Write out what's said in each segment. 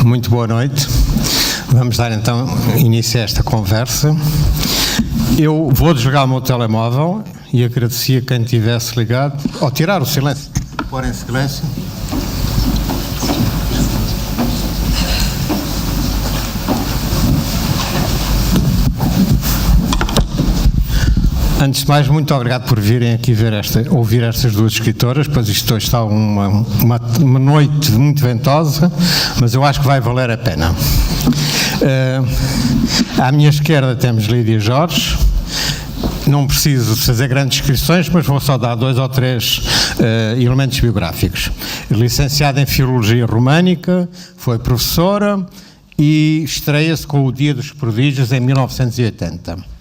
Muito boa noite. Vamos dar então início a esta conversa. Eu vou desligar o meu telemóvel e agradecia quem tivesse ligado. Tirar o silêncio. Pôr em silêncio. Antes de mais, muito obrigado por virem aqui ouvir estas duas escritoras, pois isto hoje está uma noite muito ventosa, mas eu acho que vai valer a pena. À minha esquerda temos Lídia Jorge. Não preciso fazer grandes descrições, mas vou só dar 2 ou 3 elementos biográficos. Licenciada em Filologia Românica, foi professora e estreia-se com o Dia dos Prodígios em 1980.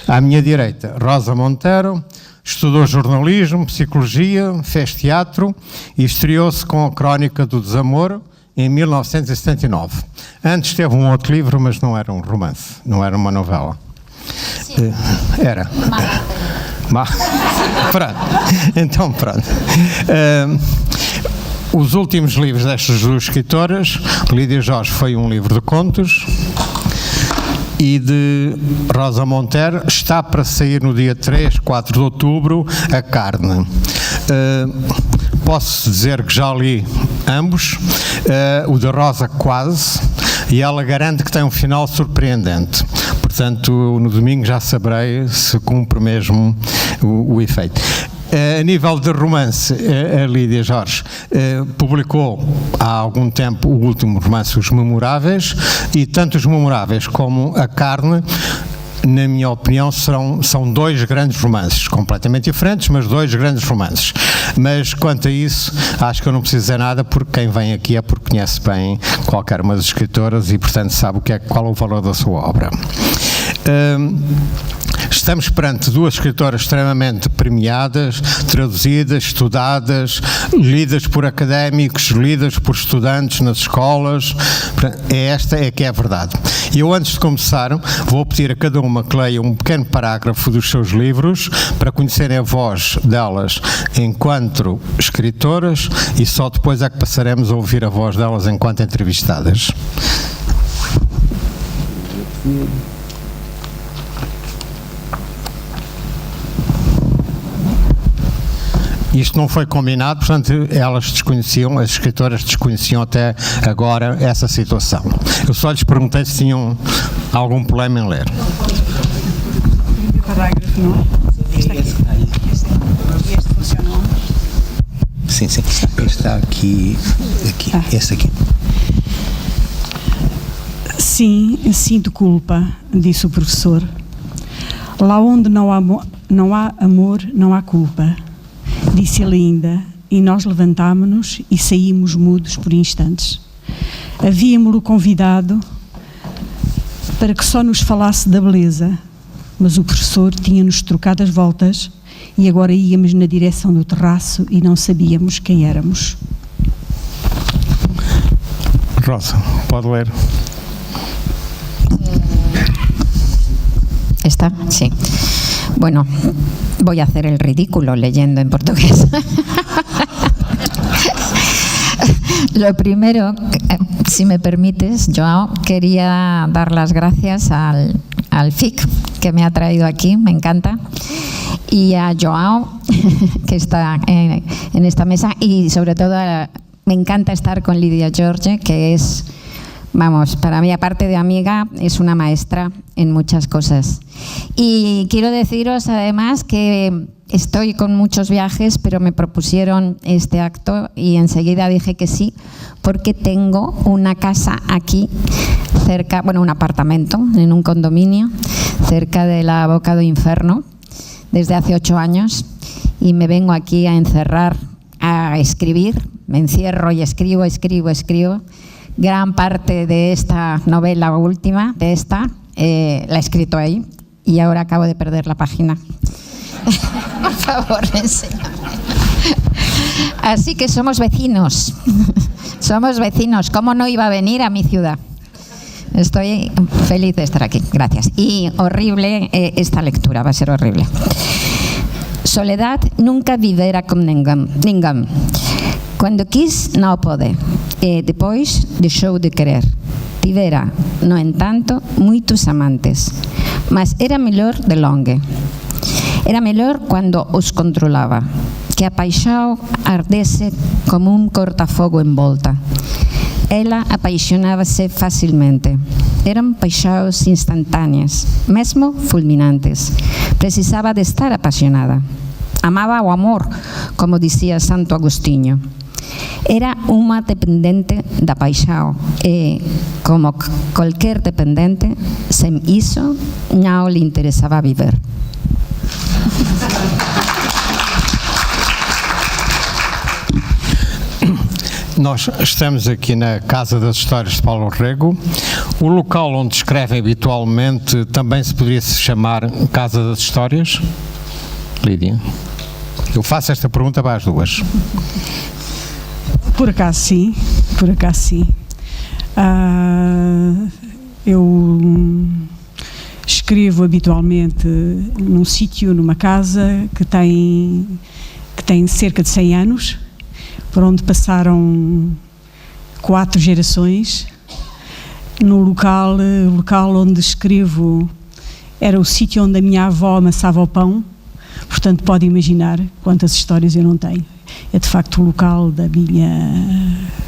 À minha direita, Rosa Monteiro, estudou jornalismo, psicologia, fez teatro e estreou-se com a Crónica do Desamor em 1979. Antes teve um outro livro, mas não era um romance, não era uma novela. Sim. Era. Pronto. Então, pronto. Os últimos livros destas duas escritoras, Lídia Jorge foi um livro de contos, e de Rosa Monteiro está para sair no dia 3, 4 de outubro, A Carne. Posso dizer que já li ambos, o de Rosa quase, e ela garante que tem um final surpreendente. Portanto, no domingo já saberei se cumpre mesmo o efeito. A nível de romance, a Lídia Jorge publicou há algum tempo o último romance, Os Memoráveis, e tanto Os Memoráveis como A Carne, na minha opinião, são 2 grandes romances, completamente diferentes, mas 2 grandes romances. Mas quanto a isso, acho que eu não preciso dizer nada, porque quem vem aqui é porque conhece bem qualquer uma das escritoras e, portanto, sabe qual é o valor da sua obra. Estamos perante 2 escritoras extremamente premiadas, traduzidas, estudadas, lidas por académicos, lidas por estudantes nas escolas. Esta é que é a verdade. E eu, antes de começar, vou pedir a cada uma que leia um pequeno parágrafo dos seus livros para conhecerem a voz delas enquanto escritoras, e só depois é que passaremos a ouvir a voz delas enquanto entrevistadas. Isto não foi combinado, portanto, elas desconheciam, as escritoras desconheciam até agora essa situação. Eu só lhes perguntei se tinham algum problema em ler. O parágrafo, não é? Este funcionou? Sim. Está aqui. Este aqui. Sim, sinto culpa, disse o professor. Lá onde não há amor, não há culpa, disse ele ainda, e nós levantámo-nos e saímos mudos por instantes. Havíamos-lo convidado para que só nos falasse da beleza, mas o professor tinha-nos trocado as voltas e agora íamos na direção do terraço e não sabíamos quem éramos. Rosa, pode ler. ¿Está? Sí. Bueno, voy a hacer el ridículo leyendo en portugués. Lo primero, si me permites, Joao, quería dar las gracias al FIC que me ha traído aquí, me encanta, y a Joao, que está en esta mesa, y sobre todo me encanta estar con Lídia Jorge, que es, vamos, para mí, aparte de amiga, es una maestra en muchas cosas. Y quiero deciros además que estoy con muchos viajes, pero me propusieron este acto y enseguida dije que sí, porque tengo una casa aquí cerca, bueno, un apartamento en un condominio cerca de la Boca do Inferno desde hace 8 años y me vengo aquí a encerrar, a escribir, me encierro y escribo. Gran parte de esta novela última, la he escrito ahí y ahora acabo de perder la página. Por favor, enséñame. Así que somos vecinos. ¿Cómo no iba a venir a mi ciudad? Estoy feliz de estar aquí, gracias. Y horrible esta lectura, va a ser horrible. Soledad nunca viverá con ninguém. Quando quis, não pôde. E depois deixou de querer. Tivera, no entanto, muitos amantes, mas era mellor de longe. Era mellor cando os controlaba, que a paixão ardese como un cortafogo en volta. Ela apaixonava-se facilmente. Eram paixões instantâneas, mesmo fulminantes. Precisava de estar apaixonada. Amava o amor, como dizia Santo Agostinho. Era uma dependente da paixão e, como qualquer dependente, sem isso, não lhe interessava viver. Nós estamos aqui na Casa das Histórias de Paulo Rego. O local onde escrevem habitualmente também se poderia chamar Casa das Histórias? Lídia? Eu faço esta pergunta para as duas. Por acaso sim, por acaso sim. Eu escrevo habitualmente num sítio, numa casa que tem cerca de 100 anos, por onde passaram 4 gerações. No local onde escrevo era o sítio onde a minha avó amassava o pão, portanto pode imaginar quantas histórias eu não tenho. É de facto o local da minha,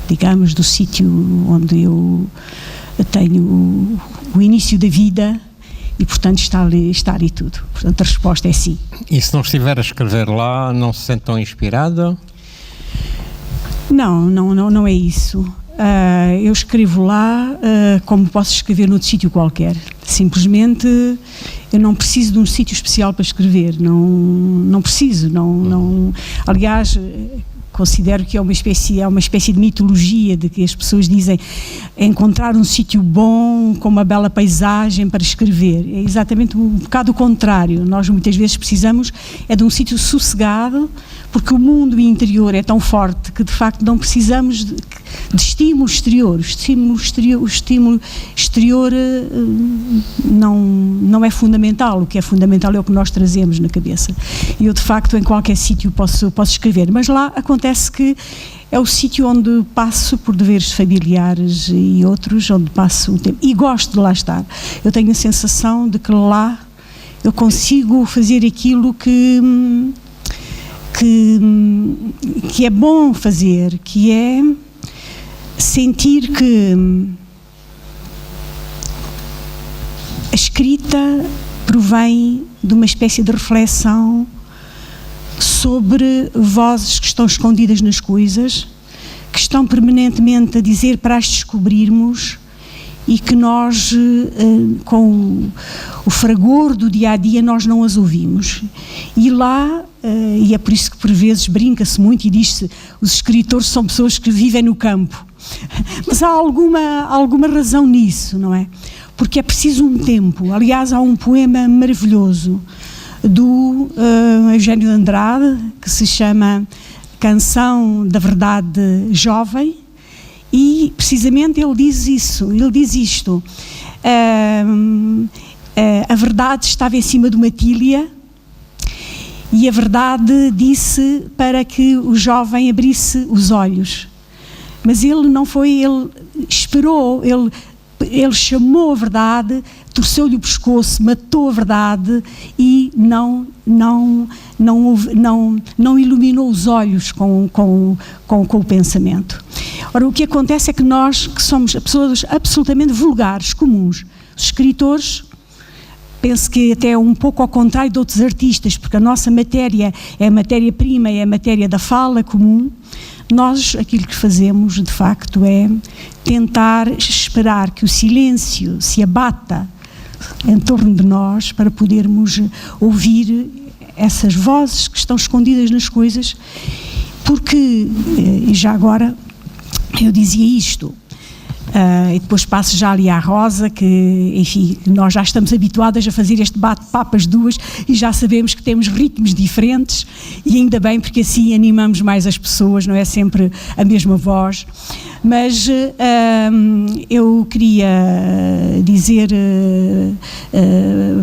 digamos, do sítio onde eu tenho o início da vida e, portanto, está ali tudo. Portanto, a resposta é sim. E se não estiver a escrever lá, não se sente tão inspirada? Não é isso. Eu escrevo lá como posso escrever noutro sítio qualquer. Simplesmente eu não preciso de um sítio especial para escrever, não preciso. Aliás, considero que é uma espécie de mitologia de que as pessoas dizem encontrar um sítio bom, com uma bela paisagem para escrever. É exatamente um bocado o contrário. Nós muitas vezes precisamos de um sítio sossegado, porque o mundo interior é tão forte que de facto não precisamos de estímulo exterior. O estímulo exterior não é fundamental. O que é fundamental é o que nós trazemos na cabeça. E eu de facto em qualquer sítio posso escrever, mas lá acontece que é o sítio onde passo por deveres familiares e outros, onde passo o tempo. E gosto de lá estar. Eu tenho a sensação de que lá eu consigo fazer aquilo que é bom fazer, que é sentir que a escrita provém de uma espécie de reflexão sobre vozes que estão escondidas nas coisas, que estão permanentemente a dizer para as descobrirmos e que nós, com o fragor do dia-a-dia, nós não as ouvimos. E lá, e é por isso que por vezes brinca-se muito e diz-se os escritores são pessoas que vivem no campo. Mas há alguma razão nisso, não é? Porque é preciso um tempo. Aliás, há um poema maravilhoso do Eugênio de Andrade, que se chama Canção da Verdade Jovem, e precisamente ele diz isso, ele diz isto: a verdade estava em cima de uma tilha e a verdade disse para que o jovem abrisse os olhos, mas ele não foi, ele esperou, ele chamou a verdade, torceu-lhe o pescoço, matou a verdade e não iluminou os olhos com o pensamento. Ora, o que acontece é que nós, que somos pessoas absolutamente vulgares, comuns, os escritores, penso que até um pouco ao contrário de outros artistas, porque a nossa matéria é a matéria-prima, é a matéria da fala comum. Nós, aquilo que fazemos, de facto, é tentar esperar que o silêncio se abata em torno de nós para podermos ouvir essas vozes que estão escondidas nas coisas, porque, e já agora, eu dizia isto, e depois passo já ali à Rosa, que, enfim, nós já estamos habituadas a fazer este bate-papo as duas e já sabemos que temos ritmos diferentes e ainda bem, porque assim animamos mais as pessoas, não é sempre a mesma voz. Mas eu queria dizer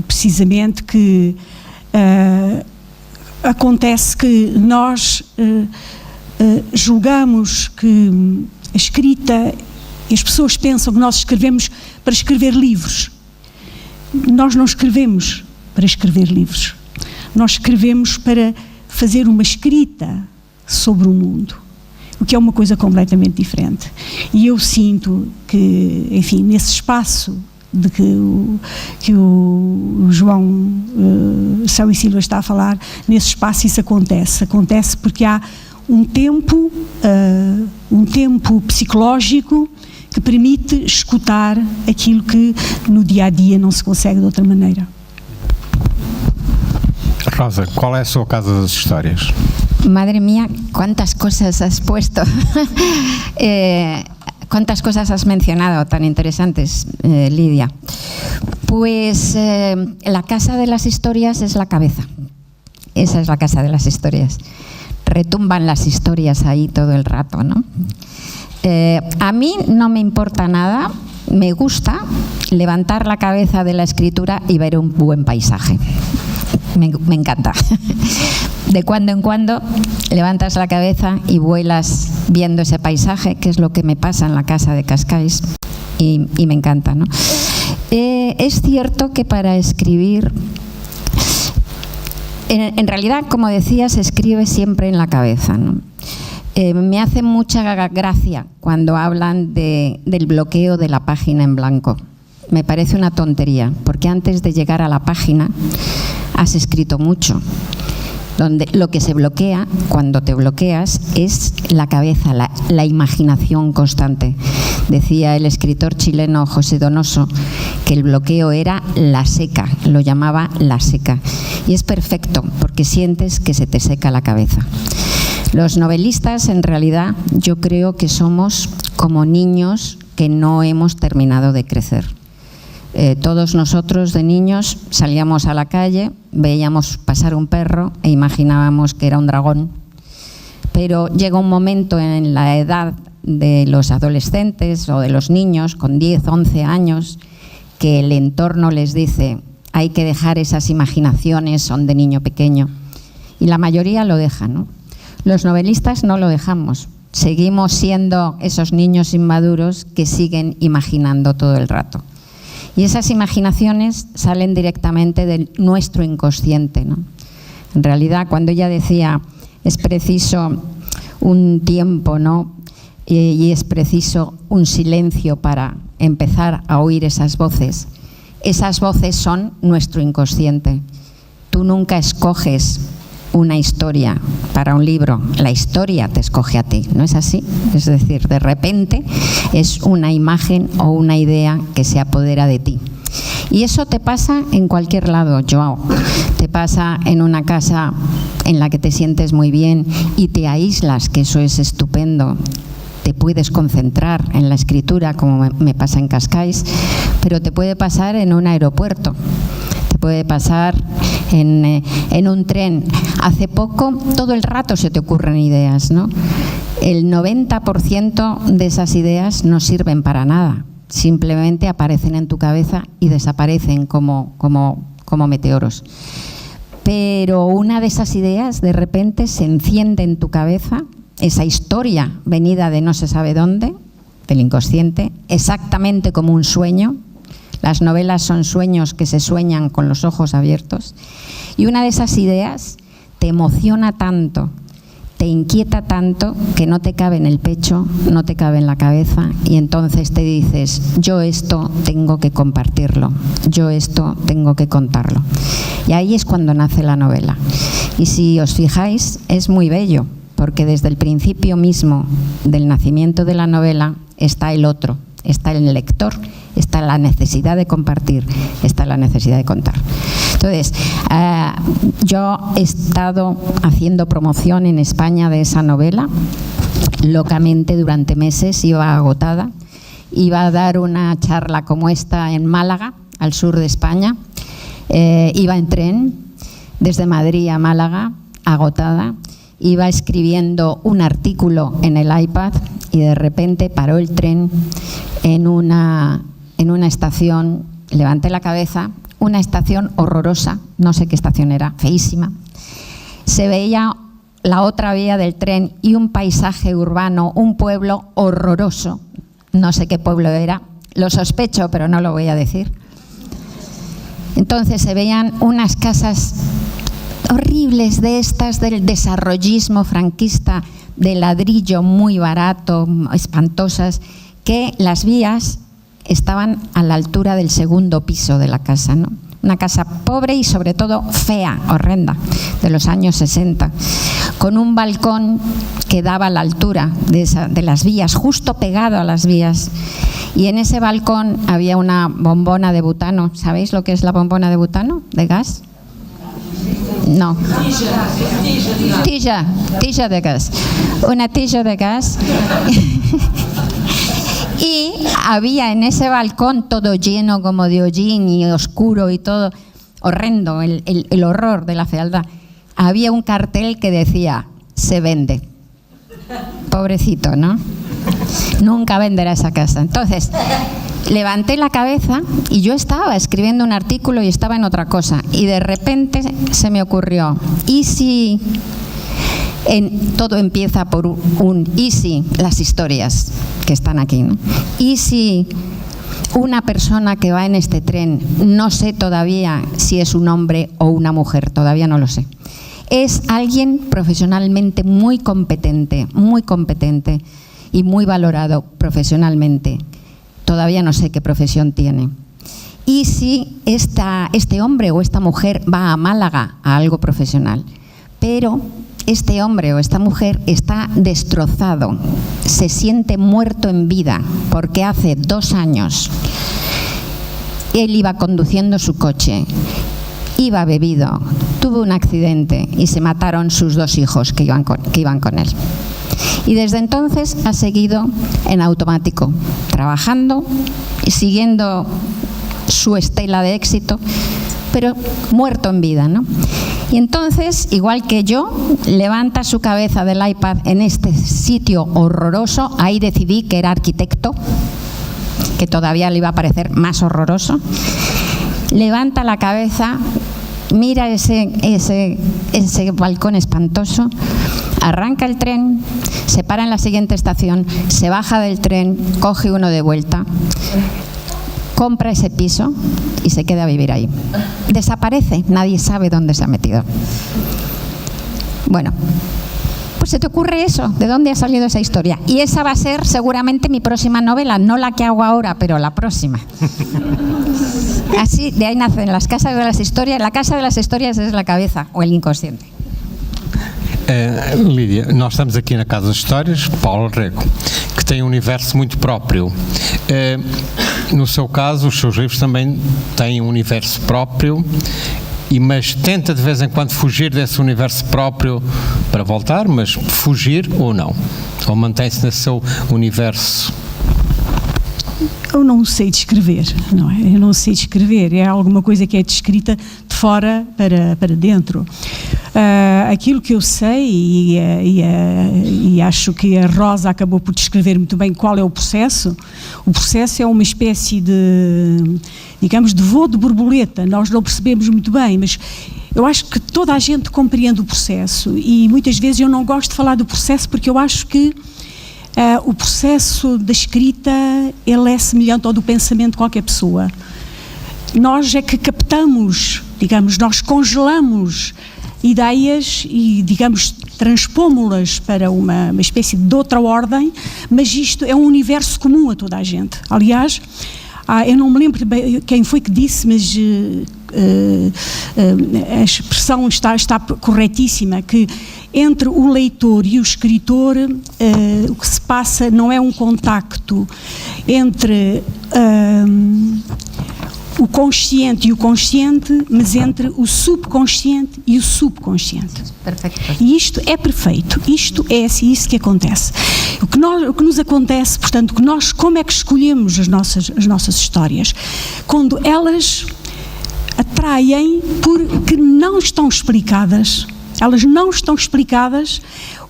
precisamente que acontece que nós julgamos que a escrita E as pessoas pensam que nós escrevemos para escrever livros. Nós não escrevemos para escrever livros. Nós escrevemos para fazer uma escrita sobre o mundo, o que é uma coisa completamente diferente. E eu sinto que, enfim, nesse espaço de que o João São e Silva está a falar, nesse espaço isso acontece. Acontece porque há um tempo psicológico que permite escutar aquilo que no dia-a-dia não se consegue de outra maneira. Rosa, qual é a sua casa das histórias? Madre mía, cuántas cosas has puesto. Cuántas cosas has mencionado tan interesantes, Lidia. Pues la casa de las historias es la cabeza. Esa es la casa de las historias. Retumban las historias ahí todo el rato, ¿no? A mí no me importa nada, me gusta levantar la cabeza de la escritura y ver un buen paisaje. Me encanta. De cuando en cuando levantas la cabeza y vuelas viendo ese paisaje, que es lo que me pasa en la casa de Cascais, y me encanta, ¿no? Es cierto que para escribir, en realidad, como decía, se escribe siempre en la cabeza, ¿no? Me hace mucha gracia cuando hablan del bloqueo de la página en blanco. Me parece una tontería, porque antes de llegar a la página has escrito mucho. Donde lo que se bloquea cuando te bloqueas es la cabeza, la imaginación constante. Decía el escritor chileno José Donoso que el bloqueo era la seca, lo llamaba la seca. Y es perfecto porque sientes que se te seca la cabeza. Los novelistas, en realidad, yo creo que somos como niños que no hemos terminado de crecer. Todos nosotros de niños salíamos a la calle, veíamos pasar un perro e imaginábamos que era un dragón. Pero llega un momento en la edad de los adolescentes o de los niños con 10, 11 años que el entorno les dice hay que dejar esas imaginaciones, son de niño pequeño. Y la mayoría lo deja, ¿no? Los novelistas no lo dejamos. Seguimos siendo esos niños inmaduros que siguen imaginando todo el rato. Y esas imaginaciones salen directamente de nuestro inconsciente, ¿no? En realidad, cuando ella decía, es preciso un tiempo, ¿no? Y es preciso un silencio para empezar a oír esas voces son nuestro inconsciente. Tú nunca escoges una historia para un libro, la historia te escoge a ti, ¿no es así? Es decir, de repente es una imagen o una idea que se apodera de ti. Y eso te pasa en cualquier lado, Joao. Te pasa en una casa en la que te sientes muy bien y te aíslas, que eso es estupendo. Te puedes concentrar en la escritura, como me pasa en Cascais, pero te puede pasar en un aeropuerto. Te puede pasar en un tren. Hace poco, todo el rato se te ocurren ideas, ¿no? El 90% de esas ideas no sirven para nada. Simplemente aparecen en tu cabeza y desaparecen como meteoros. Pero una de esas ideas de repente se enciende en tu cabeza, esa historia venida de no se sabe dónde, del inconsciente, exactamente como un sueño. Las novelas son sueños que se sueñan con los ojos abiertos. Y una de esas ideas te emociona tanto, te inquieta tanto que no te cabe en el pecho, no te cabe en la cabeza y entonces te dices, yo esto tengo que compartirlo, yo esto tengo que contarlo. Y ahí es cuando nace la novela. Y si os fijáis, es muy bello, porque desde el principio mismo del nacimiento de la novela está el otro, está el lector, está la necesidad de compartir, está la necesidad de contar. Entonces, yo he estado haciendo promoción en España de esa novela, locamente durante meses, iba agotada, iba a dar una charla como esta en Málaga, al sur de España, iba en tren desde Madrid a Málaga, agotada, iba escribiendo un artículo en el iPad y de repente paró el tren en una estación, levanté la cabeza, una estación horrorosa, no sé qué estación era, feísima. Se veía la otra vía del tren y un paisaje urbano, un pueblo horroroso. no sé qué pueblo era, lo sospecho, pero no lo voy a decir. Entonces se veían unas casas horribles de estas del desarrollismo franquista, de ladrillo muy barato, espantosas, que las vías estaban a la altura del segundo piso de la casa, ¿no? Una casa pobre y sobre todo fea, horrenda, de los años 60, con un balcón que daba a la altura de las vías, justo pegado a las vías. Y en ese balcón había una bombona de butano. ¿Sabéis lo que es la bombona de butano? ¿De gas? No. Tija de gas. Una tija de gas. Y había en ese balcón todo lleno como de hollín y oscuro y todo horrendo, el horror de la fealdad. Había un cartel que decía, se vende. Pobrecito, ¿no? Nunca venderá esa casa. Entonces, levanté la cabeza y yo estaba escribiendo un artículo y estaba en otra cosa. Y de repente se me ocurrió, ¿y si todo empieza por un ¿y si? Las historias que están aquí, ¿no? ¿Y si una persona que va en este tren, no sé todavía si es un hombre o una mujer, todavía no lo sé, es alguien profesionalmente muy competente y muy valorado profesionalmente? Todavía no sé qué profesión tiene. ¿Y si este hombre o esta mujer va a Málaga a algo profesional? Pero este hombre o esta mujer está destrozado, se siente muerto en vida, porque hace 2 años él iba conduciendo su coche, iba bebido, tuvo un accidente y se mataron sus 2 hijos que iban con él. Y desde entonces ha seguido en automático, trabajando y siguiendo su estela de éxito, pero muerto en vida, ¿no? Y entonces, igual que yo, levanta su cabeza del iPad en este sitio horroroso. Ahí decidí que era arquitecto, que todavía le iba a parecer más horroroso. Levanta la cabeza, mira ese balcón espantoso, arranca el tren, se para en la siguiente estación, se baja del tren, coge uno de vuelta, compra ese piso y se queda a vivir ahí. Desaparece, nadie sabe dónde se ha metido. Bueno, pues se te ocurre eso, ¿de dónde ha salido esa historia? Y esa va a ser seguramente mi próxima novela, no la que hago ahora, pero la próxima. Así, de ahí nacen las casas de las historias. La casa de las historias es la cabeza o el inconsciente. Lídia, nós estamos aqui na Casa das Histórias, Paulo Rego, que tem um universo muito próprio. No seu caso, os seus livros também têm um universo próprio, mas tenta de vez em quando fugir desse universo próprio para voltar, mas fugir ou não? Ou mantém-se nesse seu universo? Eu não sei descrever, não é? Eu não sei descrever, é alguma coisa que é descrita de fora para dentro. Aquilo que eu sei, e acho que a Rosa acabou por descrever muito bem qual é o processo é uma espécie de, digamos, de voo de borboleta. Nós não percebemos muito bem, mas eu acho que toda a gente compreende o processo, e muitas vezes eu não gosto de falar do processo porque eu acho que o processo da escrita, ele é semelhante ao do pensamento de qualquer pessoa. Nós é que captamos, digamos, nós congelamos ideias e, digamos, transpomos-las para uma espécie de outra ordem, mas isto é um universo comum a toda a gente. Aliás, eu não me lembro bem quem foi que disse, mas a expressão está corretíssima, que entre o leitor e o escritor o que se passa não é um contacto entre o consciente e o consciente, mas entre o subconsciente e o subconsciente. Perfeito. E isto é perfeito, isto é assim, isso que acontece. O que nos acontece, portanto, que nós, como é que escolhemos as nossas histórias? Quando elas atraem porque não estão explicadas, elas não estão explicadas,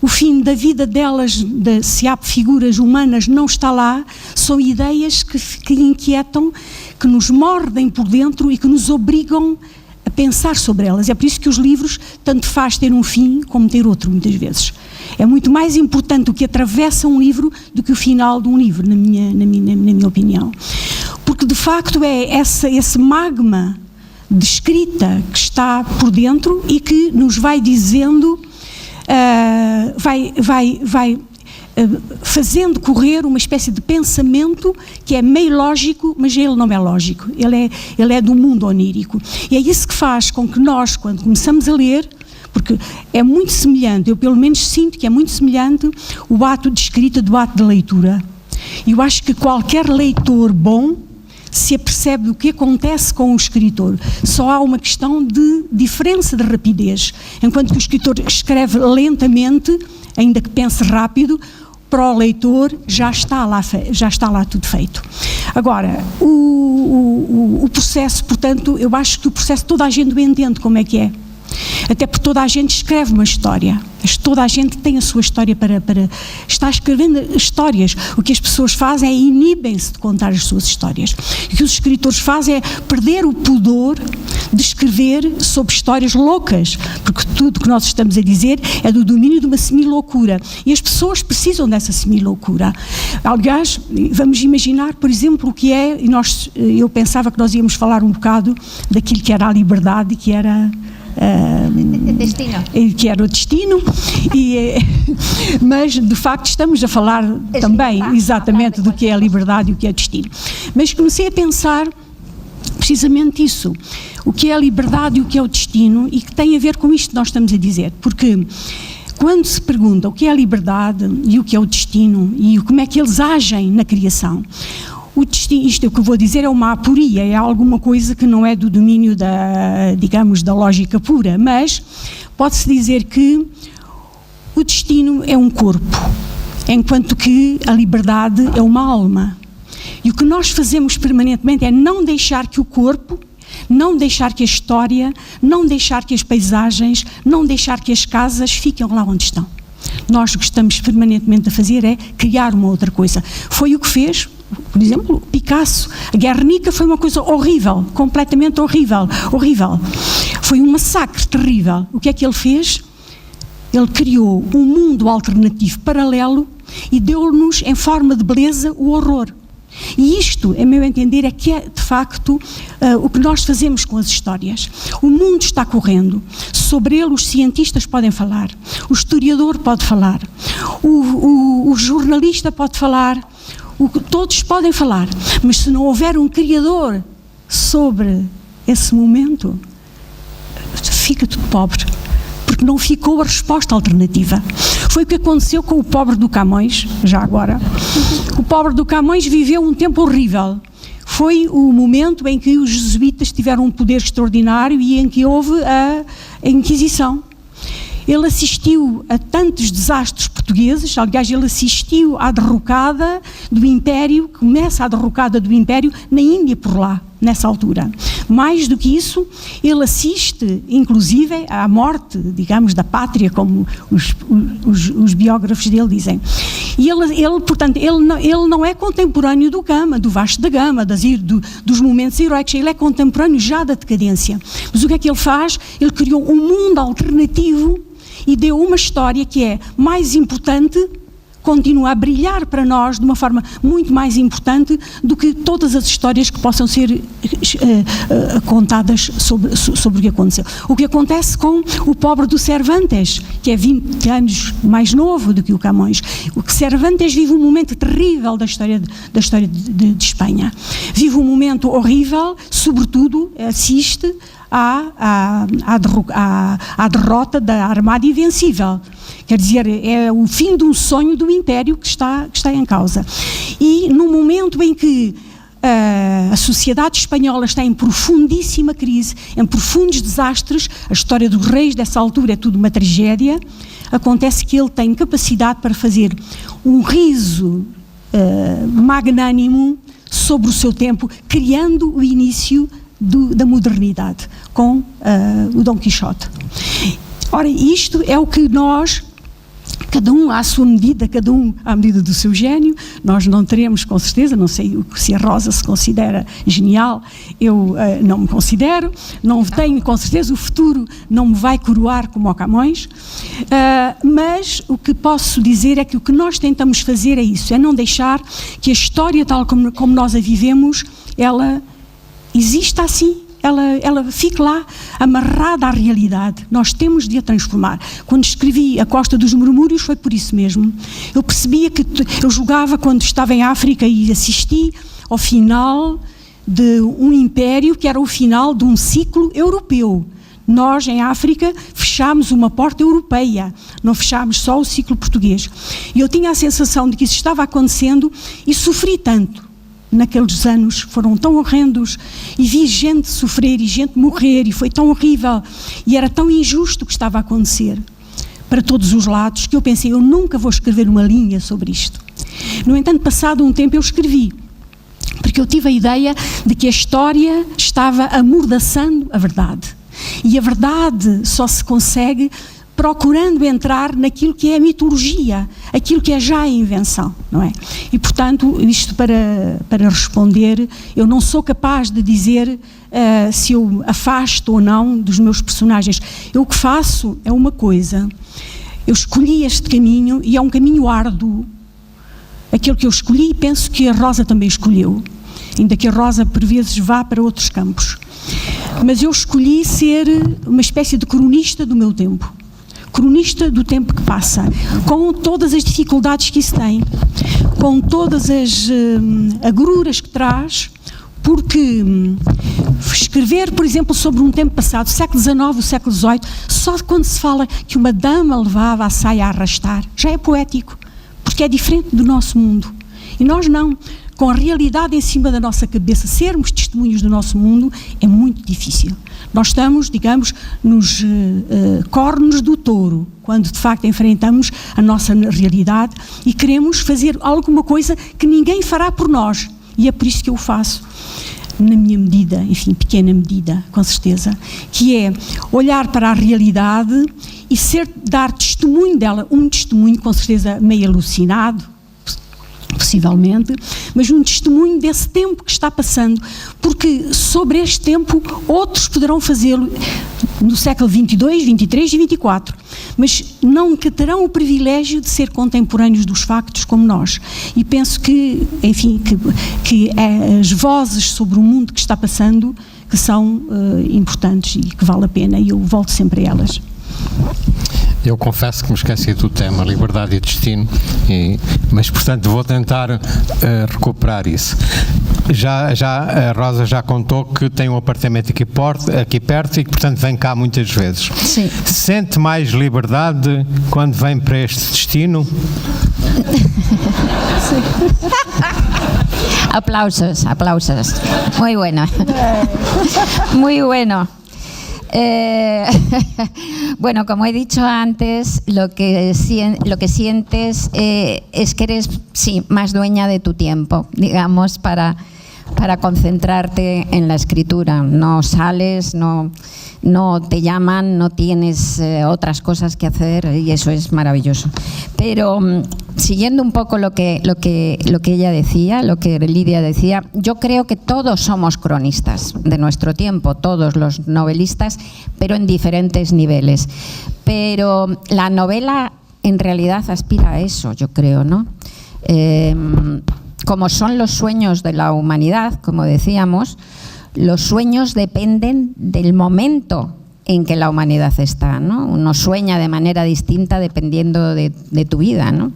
o fim da vida delas, se há figuras humanas, não está lá, são ideias que inquietam, que nos mordem por dentro e que nos obrigam a pensar sobre elas. É por isso que os livros tanto faz ter um fim como ter outro, muitas vezes. É muito mais importante o que atravessa um livro do que o final de um livro, na minha opinião. Porque, de facto, é esse magma de escrita que está por dentro e que nos vai dizendo, vai fazendo correr uma espécie de pensamento que é meio lógico, mas ele não é lógico, ele é do mundo onírico. E é isso que faz com que nós, quando começamos a ler, porque é muito semelhante, eu pelo menos sinto que é muito semelhante o ato de escrita do ato de leitura. E eu acho que qualquer leitor bom se apercebe do que acontece com o escritor. Só há uma questão de diferença de rapidez. Enquanto que o escritor escreve lentamente, ainda que pense rápido, para o leitor já está lá tudo feito. Agora, o processo, portanto, eu acho que o processo toda a gente o entende como é que é. Até porque toda a gente escreve uma história, toda a gente tem a sua história para está escrevendo histórias. O que as pessoas fazem é inibem-se de contar as suas histórias. O que os escritores fazem é perder o pudor de escrever sobre histórias loucas, porque tudo o que nós estamos a dizer é do domínio de uma semi-loucura, e as pessoas precisam dessa semi-loucura. Aliás, vamos imaginar, por exemplo, o que é, eu pensava que nós íamos falar um bocado daquilo que era a liberdade e que era que era o destino, mas de facto estamos a falar também exatamente do que é a liberdade e o que é o destino. Mas comecei a pensar precisamente isso, o que é a liberdade e o que é o destino, e que tem a ver com isto que nós estamos a dizer, porque quando se pergunta o que é a liberdade e o que é o destino e como é que eles agem na criação, o destino, isto é o que eu vou dizer, é uma aporia, é alguma coisa que não é do domínio digamos, da lógica pura, mas pode-se dizer que o destino é um corpo, enquanto que a liberdade é uma alma. E o que nós fazemos permanentemente é não deixar que o corpo, não deixar que a história, não deixar que as paisagens, não deixar que as casas fiquem lá onde estão. Nós o que estamos permanentemente a fazer é criar uma outra coisa. Foi o que fez, por exemplo, Picasso. A Guernica foi uma coisa horrível, completamente horrível. Foi um massacre terrível. O que é que ele fez? Ele criou um mundo alternativo paralelo e deu-nos em forma de beleza o horror. E isto, a meu entender, é que é de facto o que nós fazemos com as histórias. O mundo está correndo, sobre ele os cientistas podem falar, o historiador pode falar, o jornalista pode falar, todos podem falar, mas se não houver um criador sobre esse momento, fica tudo pobre, porque não ficou a resposta alternativa. Foi o que aconteceu com o pobre do Camões, já agora. O pobre do Camões viveu um tempo horrível. Foi o momento em que os jesuítas tiveram um poder extraordinário e em que houve a Inquisição. Ele assistiu a tantos desastres portugueses, aliás, ele assistiu à derrocada do Império, começa a derrocada do Império na Índia por lá, nessa altura. Mais do que isso, ele assiste, inclusive, à morte, digamos, da pátria, como os biógrafos dele dizem. E portanto, ele não é contemporâneo do Gama, do Vasco da Gama, dos momentos heroicos, ele é contemporâneo já da decadência. Mas o que é que ele faz? Ele criou um mundo alternativo e deu uma história que é mais importante, continua a brilhar para nós de uma forma muito mais importante do que todas as histórias que possam ser contadas sobre o que aconteceu. O que acontece com o pobre do Cervantes, que é 20 anos mais novo do que o Camões. O que Cervantes vive um momento terrível da história de Espanha. Vive um momento horrível, sobretudo assiste à derrota da Armada Invencível. Quer dizer, é o fim de um sonho do Império que está em causa. E no momento em que a sociedade espanhola está em profundíssima crise, em profundos desastres, a história dos reis dessa altura é tudo uma tragédia, acontece que ele tem capacidade para fazer um riso magnânimo sobre o seu tempo, criando o início da modernidade, com o Dom Quixote. Ora, isto é o que nós cada um à sua medida, cada um à medida do seu gênio. Nós não teremos, com certeza, não sei se a Rosa se considera genial, eu não me considero, não tenho, com certeza, o futuro não me vai coroar como ao Camões, mas o que posso dizer é que o que nós tentamos fazer é isso, é não deixar que a história tal como nós a vivemos, ela exista assim, ela fique lá amarrada à realidade. Nós temos de a transformar. Quando escrevi A Costa dos Murmúrios foi por isso mesmo. Eu percebia que eu jogava quando estava em África e assisti ao final de um império que era o final de um ciclo europeu. Nós, em África, fechámos uma porta europeia, não fechámos só o ciclo português. E eu tinha a sensação de que isso estava acontecendo e sofri tanto. Naqueles anos foram tão horrendos e vi gente sofrer e gente morrer e foi tão horrível e era tão injusto o que estava a acontecer para todos os lados que eu pensei, eu nunca vou escrever uma linha sobre isto. No entanto, passado um tempo eu escrevi, porque eu tive a ideia de que a história estava amordaçando a verdade e a verdade só se consegue procurando entrar naquilo que é a mitologia, aquilo que é já a invenção, não é? E, portanto, isto para responder, eu não sou capaz de dizer se eu afasto ou não dos meus personagens. Eu o que faço é uma coisa, eu escolhi este caminho e é um caminho árduo, aquilo que eu escolhi e penso que a Rosa também escolheu, ainda que a Rosa por vezes vá para outros campos. Mas eu escolhi ser uma espécie de cronista do meu tempo. Cronista do tempo que passa, com todas as dificuldades que isso tem, com todas as agruras que traz, porque escrever, por exemplo, sobre um tempo passado, século XIX, o século XVIII, só quando se fala que uma dama levava a saia a arrastar, já é poético, porque é diferente do nosso mundo. E nós não. Com a realidade em cima da nossa cabeça, sermos testemunhos do nosso mundo é muito difícil. Nós estamos, digamos, nos cornos do touro, quando de facto enfrentamos a nossa realidade e queremos fazer alguma coisa que ninguém fará por nós. E é por isso que eu o faço, na minha medida, enfim, pequena medida, com certeza, que é olhar para a realidade e dar testemunho dela, um testemunho com certeza meio alucinado, possivelmente, mas um testemunho desse tempo que está passando, porque sobre este tempo outros poderão fazê-lo no século 22, 23 e 24, mas não que terão o privilégio de ser contemporâneos dos factos como nós. E penso que, enfim, que é as vozes sobre o mundo que está passando que são importantes e que vale a pena, e eu volto sempre a elas. Eu confesso que me esqueci do tema, liberdade e destino, mas portanto vou tentar recuperar isso. A Rosa já contou que tem um apartamento aqui perto e que portanto vem cá muitas vezes. Sim. Sente mais liberdade quando vem para este destino? Aplausos. Muy bueno. Muy bueno. Bueno, como he dicho antes, lo que sientes es que eres, sí, más dueña de tu tiempo, digamos, para concentrarte en la escritura. No sales, no te llaman, no tienes otras cosas que hacer, y eso es maravilloso. Pero siguiendo un poco lo que ella decía, lo que Lidia decía, yo creo que todos somos cronistas de nuestro tiempo, todos los novelistas, pero en diferentes niveles. Pero la novela en realidad aspira a eso, yo creo, ¿no? Como son los sueños de la humanidad, como decíamos, los sueños dependen del momento en que la humanidad está, ¿no? Uno sueña de manera distinta dependiendo de tu vida, ¿no?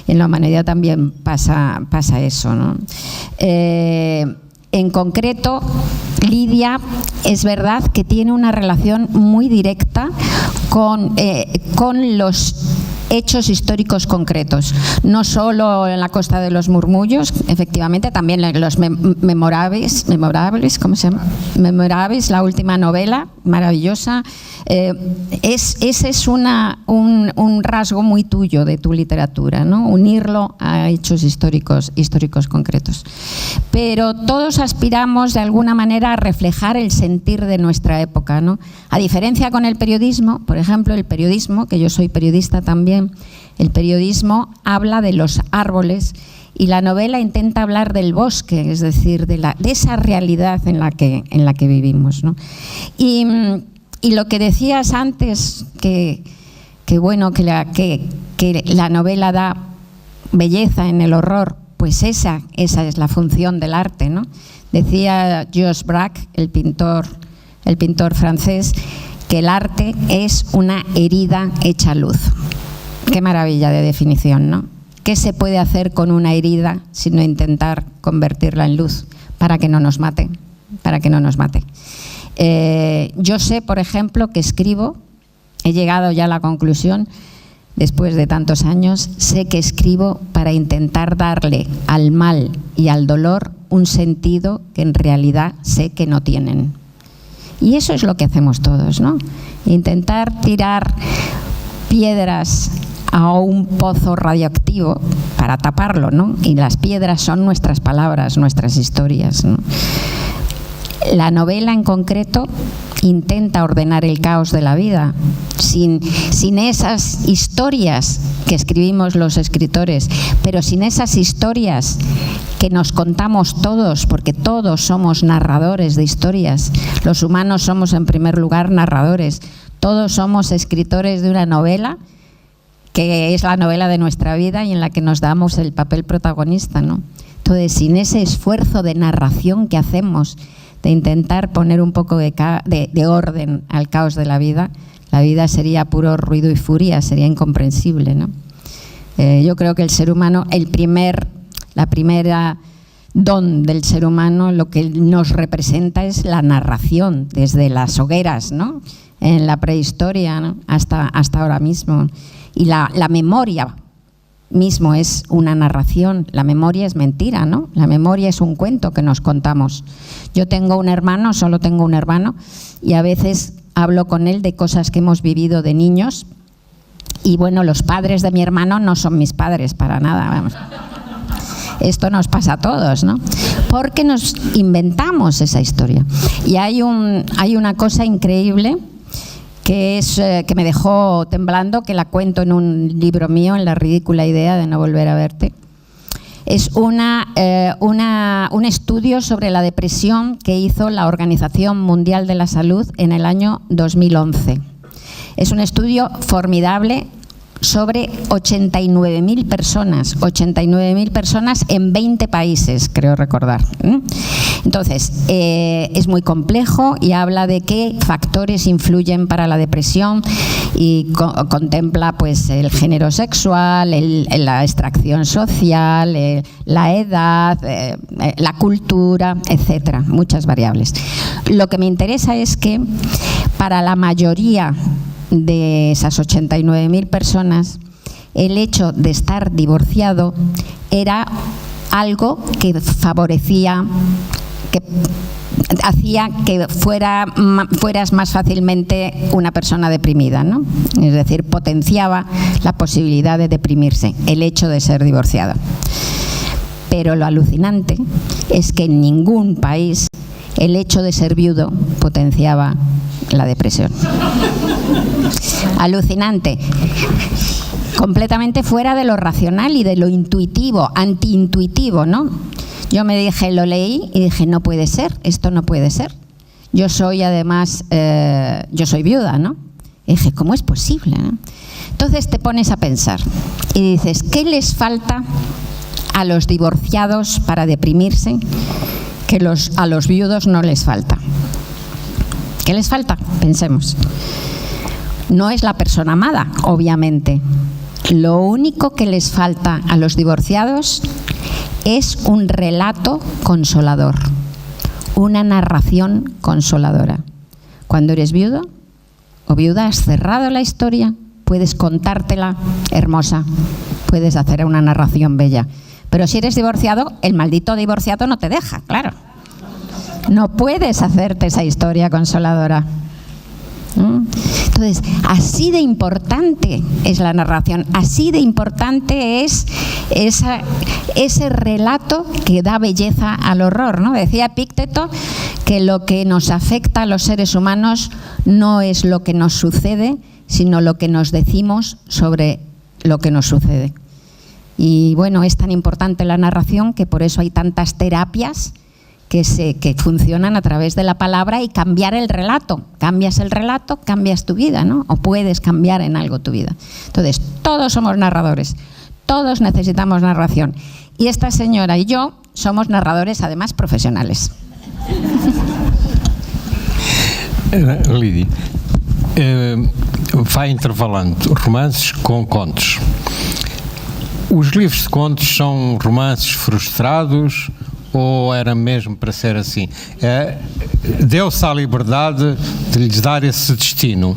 Y en la humanidad también pasa eso, ¿no? En concreto, Lidia es verdad que tiene una relación muy directa con los hechos históricos concretos, no solo en la Costa de los Murmullos, efectivamente, también los Memorables, ¿cómo se llama? Memorables, la última novela, maravillosa. Ese es un rasgo muy tuyo de tu literatura, ¿no? Unirlo a hechos históricos concretos. Pero todos aspiramos de alguna manera a reflejar el sentir de nuestra época, ¿no? A diferencia con el periodismo, por ejemplo, el periodismo, que yo soy periodista también, El periodismo habla de los árboles y la novela intenta hablar del bosque, es decir, de esa realidad en la que vivimos, ¿no? Y lo que decías antes, que la novela da belleza en el horror, pues esa es la función del arte, ¿no? Decía Georges Braque, el pintor francés, que el arte es una herida hecha luz. Qué maravilla de definición, ¿no? ¿Qué se puede hacer con una herida sino intentar convertirla en luz para que no nos mate? Yo sé, por ejemplo, que escribo, he llegado ya a la conclusión, después de tantos años, sé que escribo para intentar darle al mal y al dolor un sentido que en realidad sé que no tienen. Y eso es lo que hacemos todos, ¿no? Intentar tirar piedras a un pozo radioactivo para taparlo, ¿no? Y las piedras son nuestras palabras, nuestras historias, ¿no? La novela en concreto intenta ordenar el caos de la vida, sin esas historias que escribimos los escritores, pero sin esas historias que nos contamos todos, porque todos somos narradores de historias. Los humanos somos en primer lugar narradores, todos somos escritores de una novela que es la novela de nuestra vida y en la que nos damos el papel protagonista, ¿no? Entonces, sin ese esfuerzo de narración que hacemos, de intentar poner un poco de orden al caos de la vida sería puro ruido y furia, sería incomprensible, ¿no? Yo creo que el ser humano, la primera don del ser humano, lo que nos representa es la narración, desde las hogueras, ¿no? En la prehistoria, ¿no? hasta ahora mismo. Y la memoria mismo es una narración, la memoria es mentira, ¿no? La memoria es un cuento que nos contamos. Yo tengo un hermano, solo tengo un hermano, y a veces hablo con él de cosas que hemos vivido de niños, y bueno, los padres de mi hermano no son mis padres para nada, vamos. Esto nos pasa a todos, ¿no? Porque nos inventamos esa historia. Y hay una cosa increíble que me dejó temblando, que la cuento en un libro mío, en La ridícula idea de no volver a verte. Es un estudio sobre la depresión que hizo la Organización Mundial de la Salud en el año 2011. Es un estudio formidable sobre 89.000 personas en 20 países, creo recordar. Entonces, es muy complejo y habla de qué factores influyen para la depresión y contempla pues el género sexual, la extracción social, la edad, la cultura, etcétera, muchas variables. Lo que me interesa es que para la mayoría de esas 89.000 personas, el hecho de estar divorciado era algo que favorecía, que hacía que fueras más fácilmente una persona deprimida, ¿no? Es decir, potenciaba la posibilidad de deprimirse, el hecho de ser divorciado. Pero lo alucinante es que en ningún país el hecho de ser viudo potenciaba la depresión. Alucinante. Completamente fuera de lo racional y de lo intuitivo, antiintuitivo, ¿no? Yo me dije, lo leí y dije, no puede ser, esto no puede ser. Yo soy además, yo soy viuda, ¿no? Y dije, ¿cómo es posible, ¿no? Entonces te pones a pensar y dices, ¿qué les falta a los divorciados para deprimirse que a los viudos no les falta? ¿Qué les falta? Pensemos. No es la persona amada, obviamente. Lo único que les falta a los divorciados es un relato consolador, una narración consoladora. Cuando eres viudo o viuda, has cerrado la historia, puedes contártela hermosa, puedes hacer una narración bella. Pero si eres divorciado, el maldito divorciado no te deja, claro. No puedes hacerte esa historia consoladora. Entonces, así de importante es la narración, así de importante es ese relato que da belleza al horror, ¿no? Decía Epicteto que lo que nos afecta a los seres humanos no es lo que nos sucede, sino lo que nos decimos sobre lo que nos sucede. Y bueno, es tan importante la narración que por eso hay tantas terapias que funcionan a través de la palabra y cambiar el relato. Cambias el relato, cambias tu vida, ¿no? O puedes cambiar en algo tu vida. Entonces, todos somos narradores, todos necesitamos narración. Y esta señora y yo somos narradores, además, profesionales. Lídia, vai intervalando romances com contos. Os livros de contos são romances frustrados ou era mesmo para ser assim? Deu-se a liberdade de lhes dar esse destino?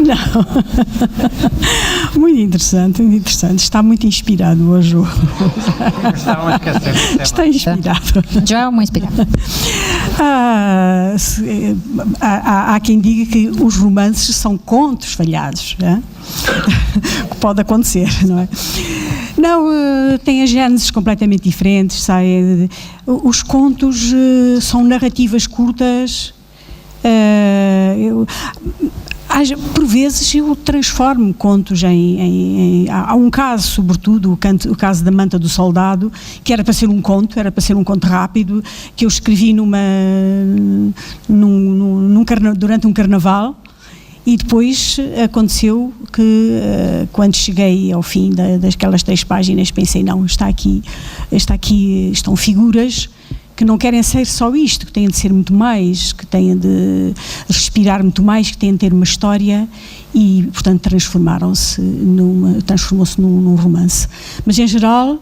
Não. Muito interessante, muito interessante. Está muito inspirado hoje. Está inspirado. João, muito inspirado. Há quem diga que os romances são contos falhados, né? Pode acontecer, não é? Não, tem as gêneses completamente diferentes. Os contos são narrativas curtas. Por vezes eu transformo contos há um caso, sobretudo o caso da Manta do Soldado, que era para ser um conto rápido, que eu escrevi durante um carnaval, e depois aconteceu que quando cheguei ao fim daquelas 3 páginas pensei, não, estão figuras que não querem ser só isto, que têm de ser muito mais, que têm de respirar muito mais, que têm de ter uma história e, portanto, transformou-se num romance. Mas, em geral,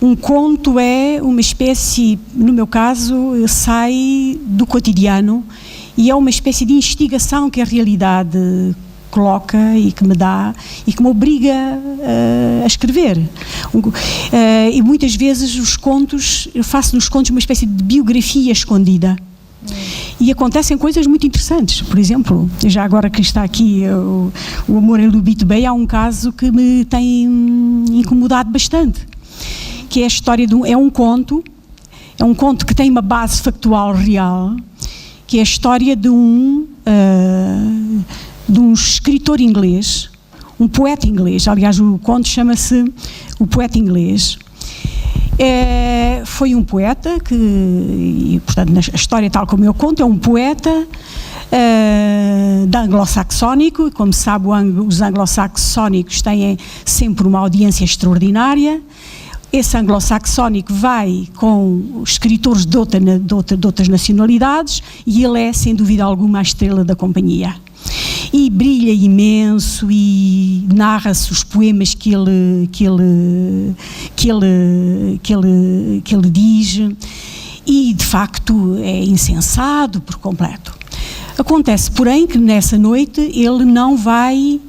um conto é uma espécie, no meu caso, sai do cotidiano e é uma espécie de investigação que a realidade coloca e que me dá e que me obriga a escrever. E muitas vezes eu faço nos contos uma espécie de biografia escondida. E acontecem coisas muito interessantes. Por exemplo, já agora que está aqui o Amor em Lubito Bay, há um caso que me tem incomodado bastante, que é a história é um conto que tem uma base factual real, que é a história de um escritor inglês, um poeta inglês. Aliás, o conto chama-se O Poeta Inglês. Foi um poeta que, portanto, a história tal como eu conto, é um poeta de anglo-saxónico. Como se sabe, os anglo-saxónicos têm sempre uma audiência extraordinária. Esse anglo-saxónico vai com escritores de outras nacionalidades e ele é, sem dúvida alguma, a estrela da companhia. E brilha imenso e narra-se os poemas que ele diz e, de facto, é insensado por completo. Acontece, porém, que nessa noite ele não vai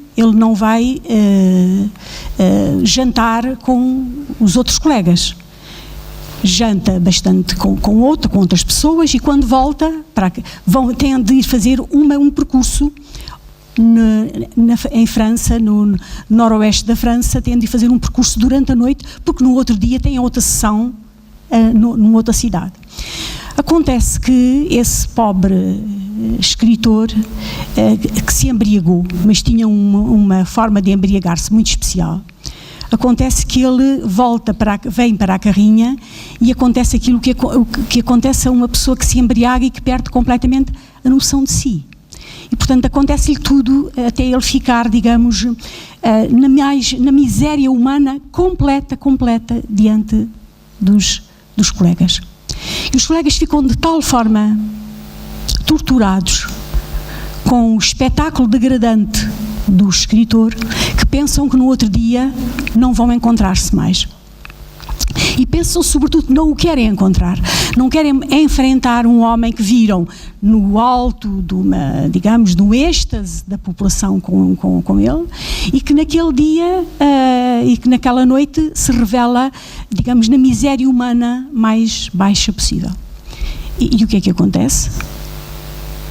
jantar com os outros colegas. Janta bastante com outras pessoas e quando volta, tem de ir fazer um percurso em França, no noroeste da França, tem de ir fazer um percurso durante a noite, porque no outro dia tem outra sessão numa outra cidade. Acontece que esse pobre escritor que se embriagou, mas tinha uma forma de embriagar-se muito especial. Acontece que ele vem para a carrinha e acontece aquilo que acontece a uma pessoa que se embriaga e que perde completamente a noção de si. E, portanto, acontece-lhe tudo até ele ficar, digamos, na miséria humana completa diante dos colegas. E os colegas ficam de tal forma torturados com o espetáculo degradante do escritor que pensam que no outro dia não vão encontrar-se mais. E pensam, sobretudo, não o querem encontrar, não querem enfrentar um homem que viram no alto do êxtase da população com ele e que naquele dia e que naquela noite se revela, digamos, na miséria humana mais baixa possível. E o que é que acontece?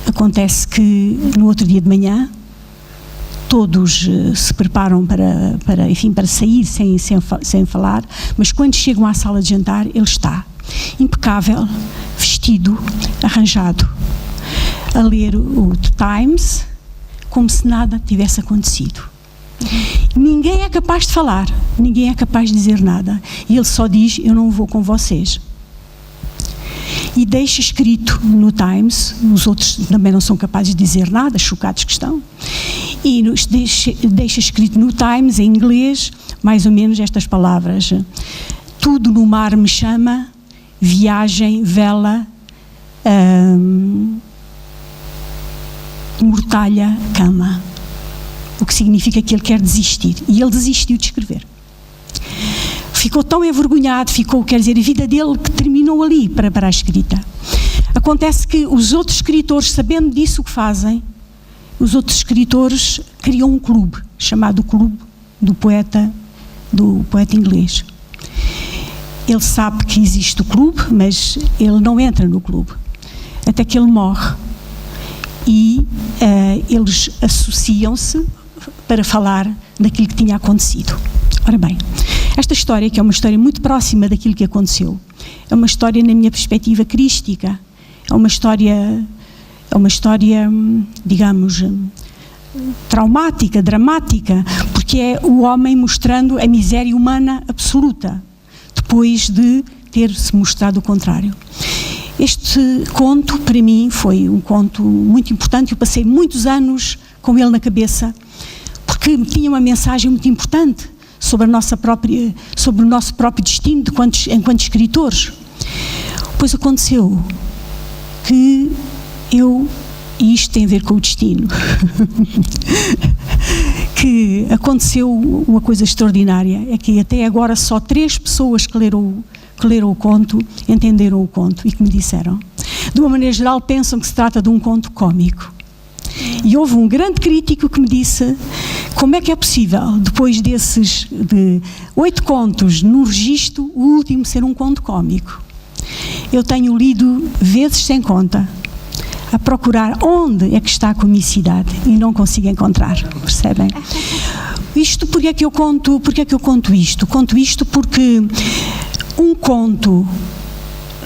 Acontece que no outro dia de manhã todos se preparam para sair sem falar, mas quando chegam à sala de jantar, ele está impecável, vestido, arranjado, a ler o The Times, como se nada tivesse acontecido. Ninguém é capaz de falar, ninguém é capaz de dizer nada. E ele só diz: eu não vou com vocês. E deixa escrito no Times, os outros também não são capazes de dizer nada, chocados que estão, e deixa escrito no Times, em inglês, mais ou menos estas palavras: tudo no mar me chama, viagem, vela, mortalha, cama. O que significa que ele quer desistir. E ele desistiu de escrever. Ficou tão envergonhado, quer dizer, a vida dele que terminou ali para a escrita. Acontece que os outros escritores, sabendo disso o que fazem, os outros escritores criam um clube, chamado Clube do Poeta Inglês. Ele sabe que existe o clube, mas ele não entra no clube. Até que ele morre. E eles associam-se para falar daquilo que tinha acontecido. Ora bem, esta história, que é uma história muito próxima daquilo que aconteceu, é uma história, na minha perspectiva, crística. É uma história, digamos, traumática, dramática, porque é o homem mostrando a miséria humana absoluta, depois de ter-se mostrado o contrário. Este conto, para mim, foi um conto muito importante. Eu passei muitos anos com ele na cabeça, porque tinha uma mensagem muito importante sobre o nosso próprio destino enquanto escritores. Pois aconteceu que e isto tem a ver com o destino, que aconteceu uma coisa extraordinária, é que até agora só 3 pessoas que leram o conto entenderam o conto e que me disseram, de uma maneira geral, pensam que se trata de um conto cómico. E houve um grande crítico que me disse: como é que é possível, depois de 8 contos num registro, o último ser um conto cómico? Eu tenho lido vezes sem conta, a procurar onde é que está a comicidade e não consigo encontrar, percebem? Isto, porque é que eu conto isto? Conto isto porque um conto,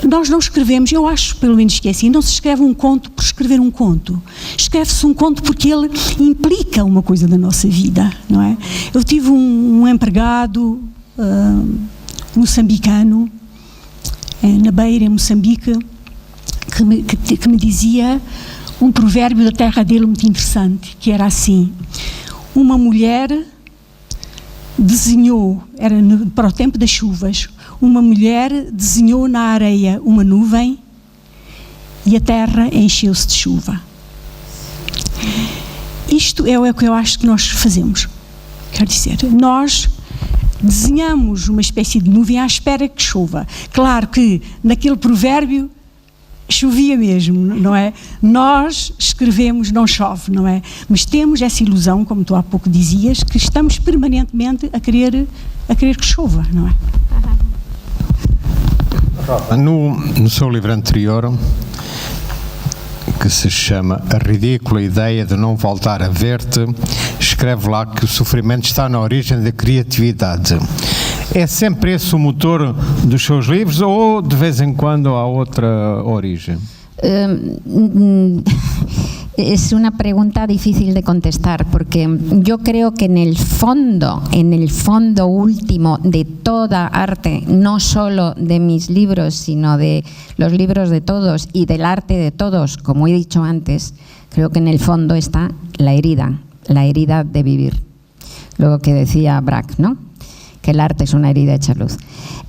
nós não escrevemos, eu acho pelo menos que é assim, não se escreve um conto por escrever um conto. Escreve-se um conto porque ele implica uma coisa da nossa vida, não é? Eu tive um empregado moçambicano, na Beira, em Moçambique, que me dizia um provérbio da terra dele muito interessante, que era assim: uma mulher desenhou, para o tempo das chuvas, uma mulher desenhou na areia uma nuvem e a terra encheu-se de chuva. Isto é o que eu acho que nós fazemos. Quer dizer, nós desenhamos uma espécie de nuvem à espera que chova. Claro que naquele provérbio chovia mesmo, não é? Nós escrevemos, não chove, não é? Mas temos essa ilusão, como tu há pouco dizias, que estamos permanentemente a querer que chova, não é? No seu livro anterior, que se chama A Ridícula Ideia de Não Voltar a Ver-te, escreve lá que o sofrimento está na origem da criatividade. É sempre esse o motor dos seus livros ou de vez en cuando há outra origem? Es una pregunta difícil de contestar porque yo creo que en el fondo último de toda arte, no solo de mis libros, sino de los libros de todos y del arte de todos, como he dicho antes, creo que en el fondo está la herida de vivir. Lo que decía Braque, ¿no? Que el arte es una herida hecha luz.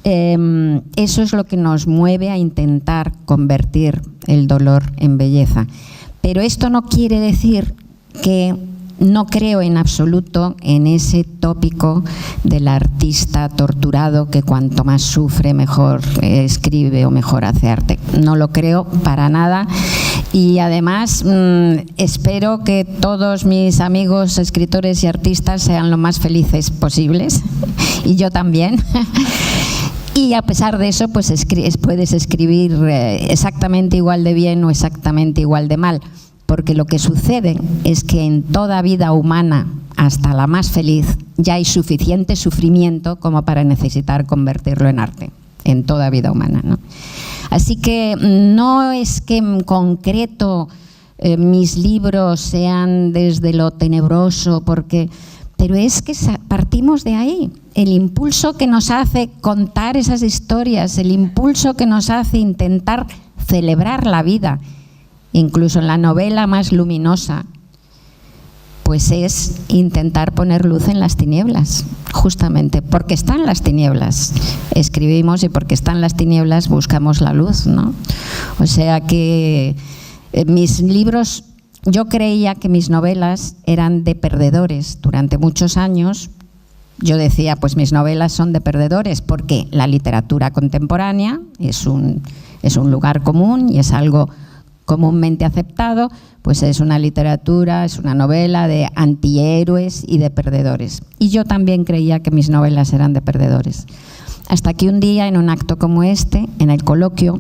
Eso es lo que nos mueve a intentar convertir el dolor en belleza. Pero esto no quiere decir que no creo en absoluto en ese tópico del artista torturado que cuanto más sufre mejor escribe o mejor hace arte. No lo creo para nada y además espero que todos mis amigos escritores y artistas sean lo más felices posibles y yo también. Y a pesar de eso, pues puedes escribir exactamente igual de bien o exactamente igual de mal, porque lo que sucede es que en toda vida humana, hasta la más feliz, ya hay suficiente sufrimiento como para necesitar convertirlo en arte, en toda vida humana, ¿no? Así que no es que en concreto mis libros sean desde lo tenebroso, porque Pero es que partimos de ahí. El impulso que nos hace contar esas historias, el impulso que nos hace intentar celebrar la vida, incluso en la novela más luminosa, pues es intentar poner luz en las tinieblas, justamente porque están las tinieblas. Escribimos y porque están las tinieblas buscamos la luz, ¿no? O sea que mis libros, yo creía que mis novelas eran de perdedores. Durante muchos años yo decía, pues mis novelas son de perdedores, porque la literatura contemporánea es un lugar común y es algo comúnmente aceptado, pues es una literatura, es una novela de antihéroes y de perdedores. Y yo también creía que mis novelas eran de perdedores. Hasta que un día, en un acto como este, en el coloquio,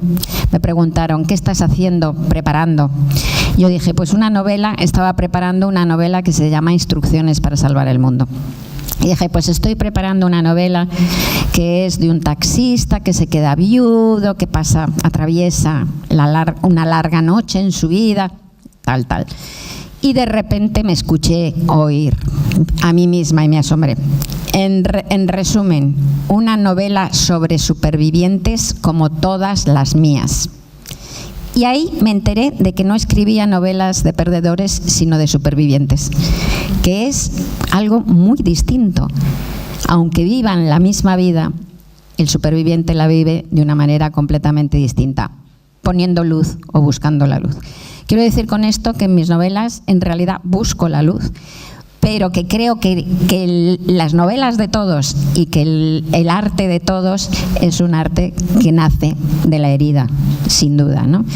me preguntaron, ¿qué estás haciendo, preparando? Yo dije, pues estaba preparando una novela que se llama Instrucciones para salvar el mundo. Y dije, pues estoy preparando una novela que es de un taxista que se queda viudo, que atraviesa una larga noche en su vida, tal. Y de repente me escuché oír a mí misma y me asombré. En resumen, una novela sobre supervivientes como todas las mías. Y ahí me enteré de que no escribía novelas de perdedores, sino de supervivientes, que es algo muy distinto. Aunque vivan la misma vida, el superviviente la vive de una manera completamente distinta, poniendo luz o buscando la luz. Quiero decir con esto que en mis novelas en realidad busco la luz, pero que creo que las novelas de todos y que el arte de todos es un arte que nace de la herida, sin duda, ¿no?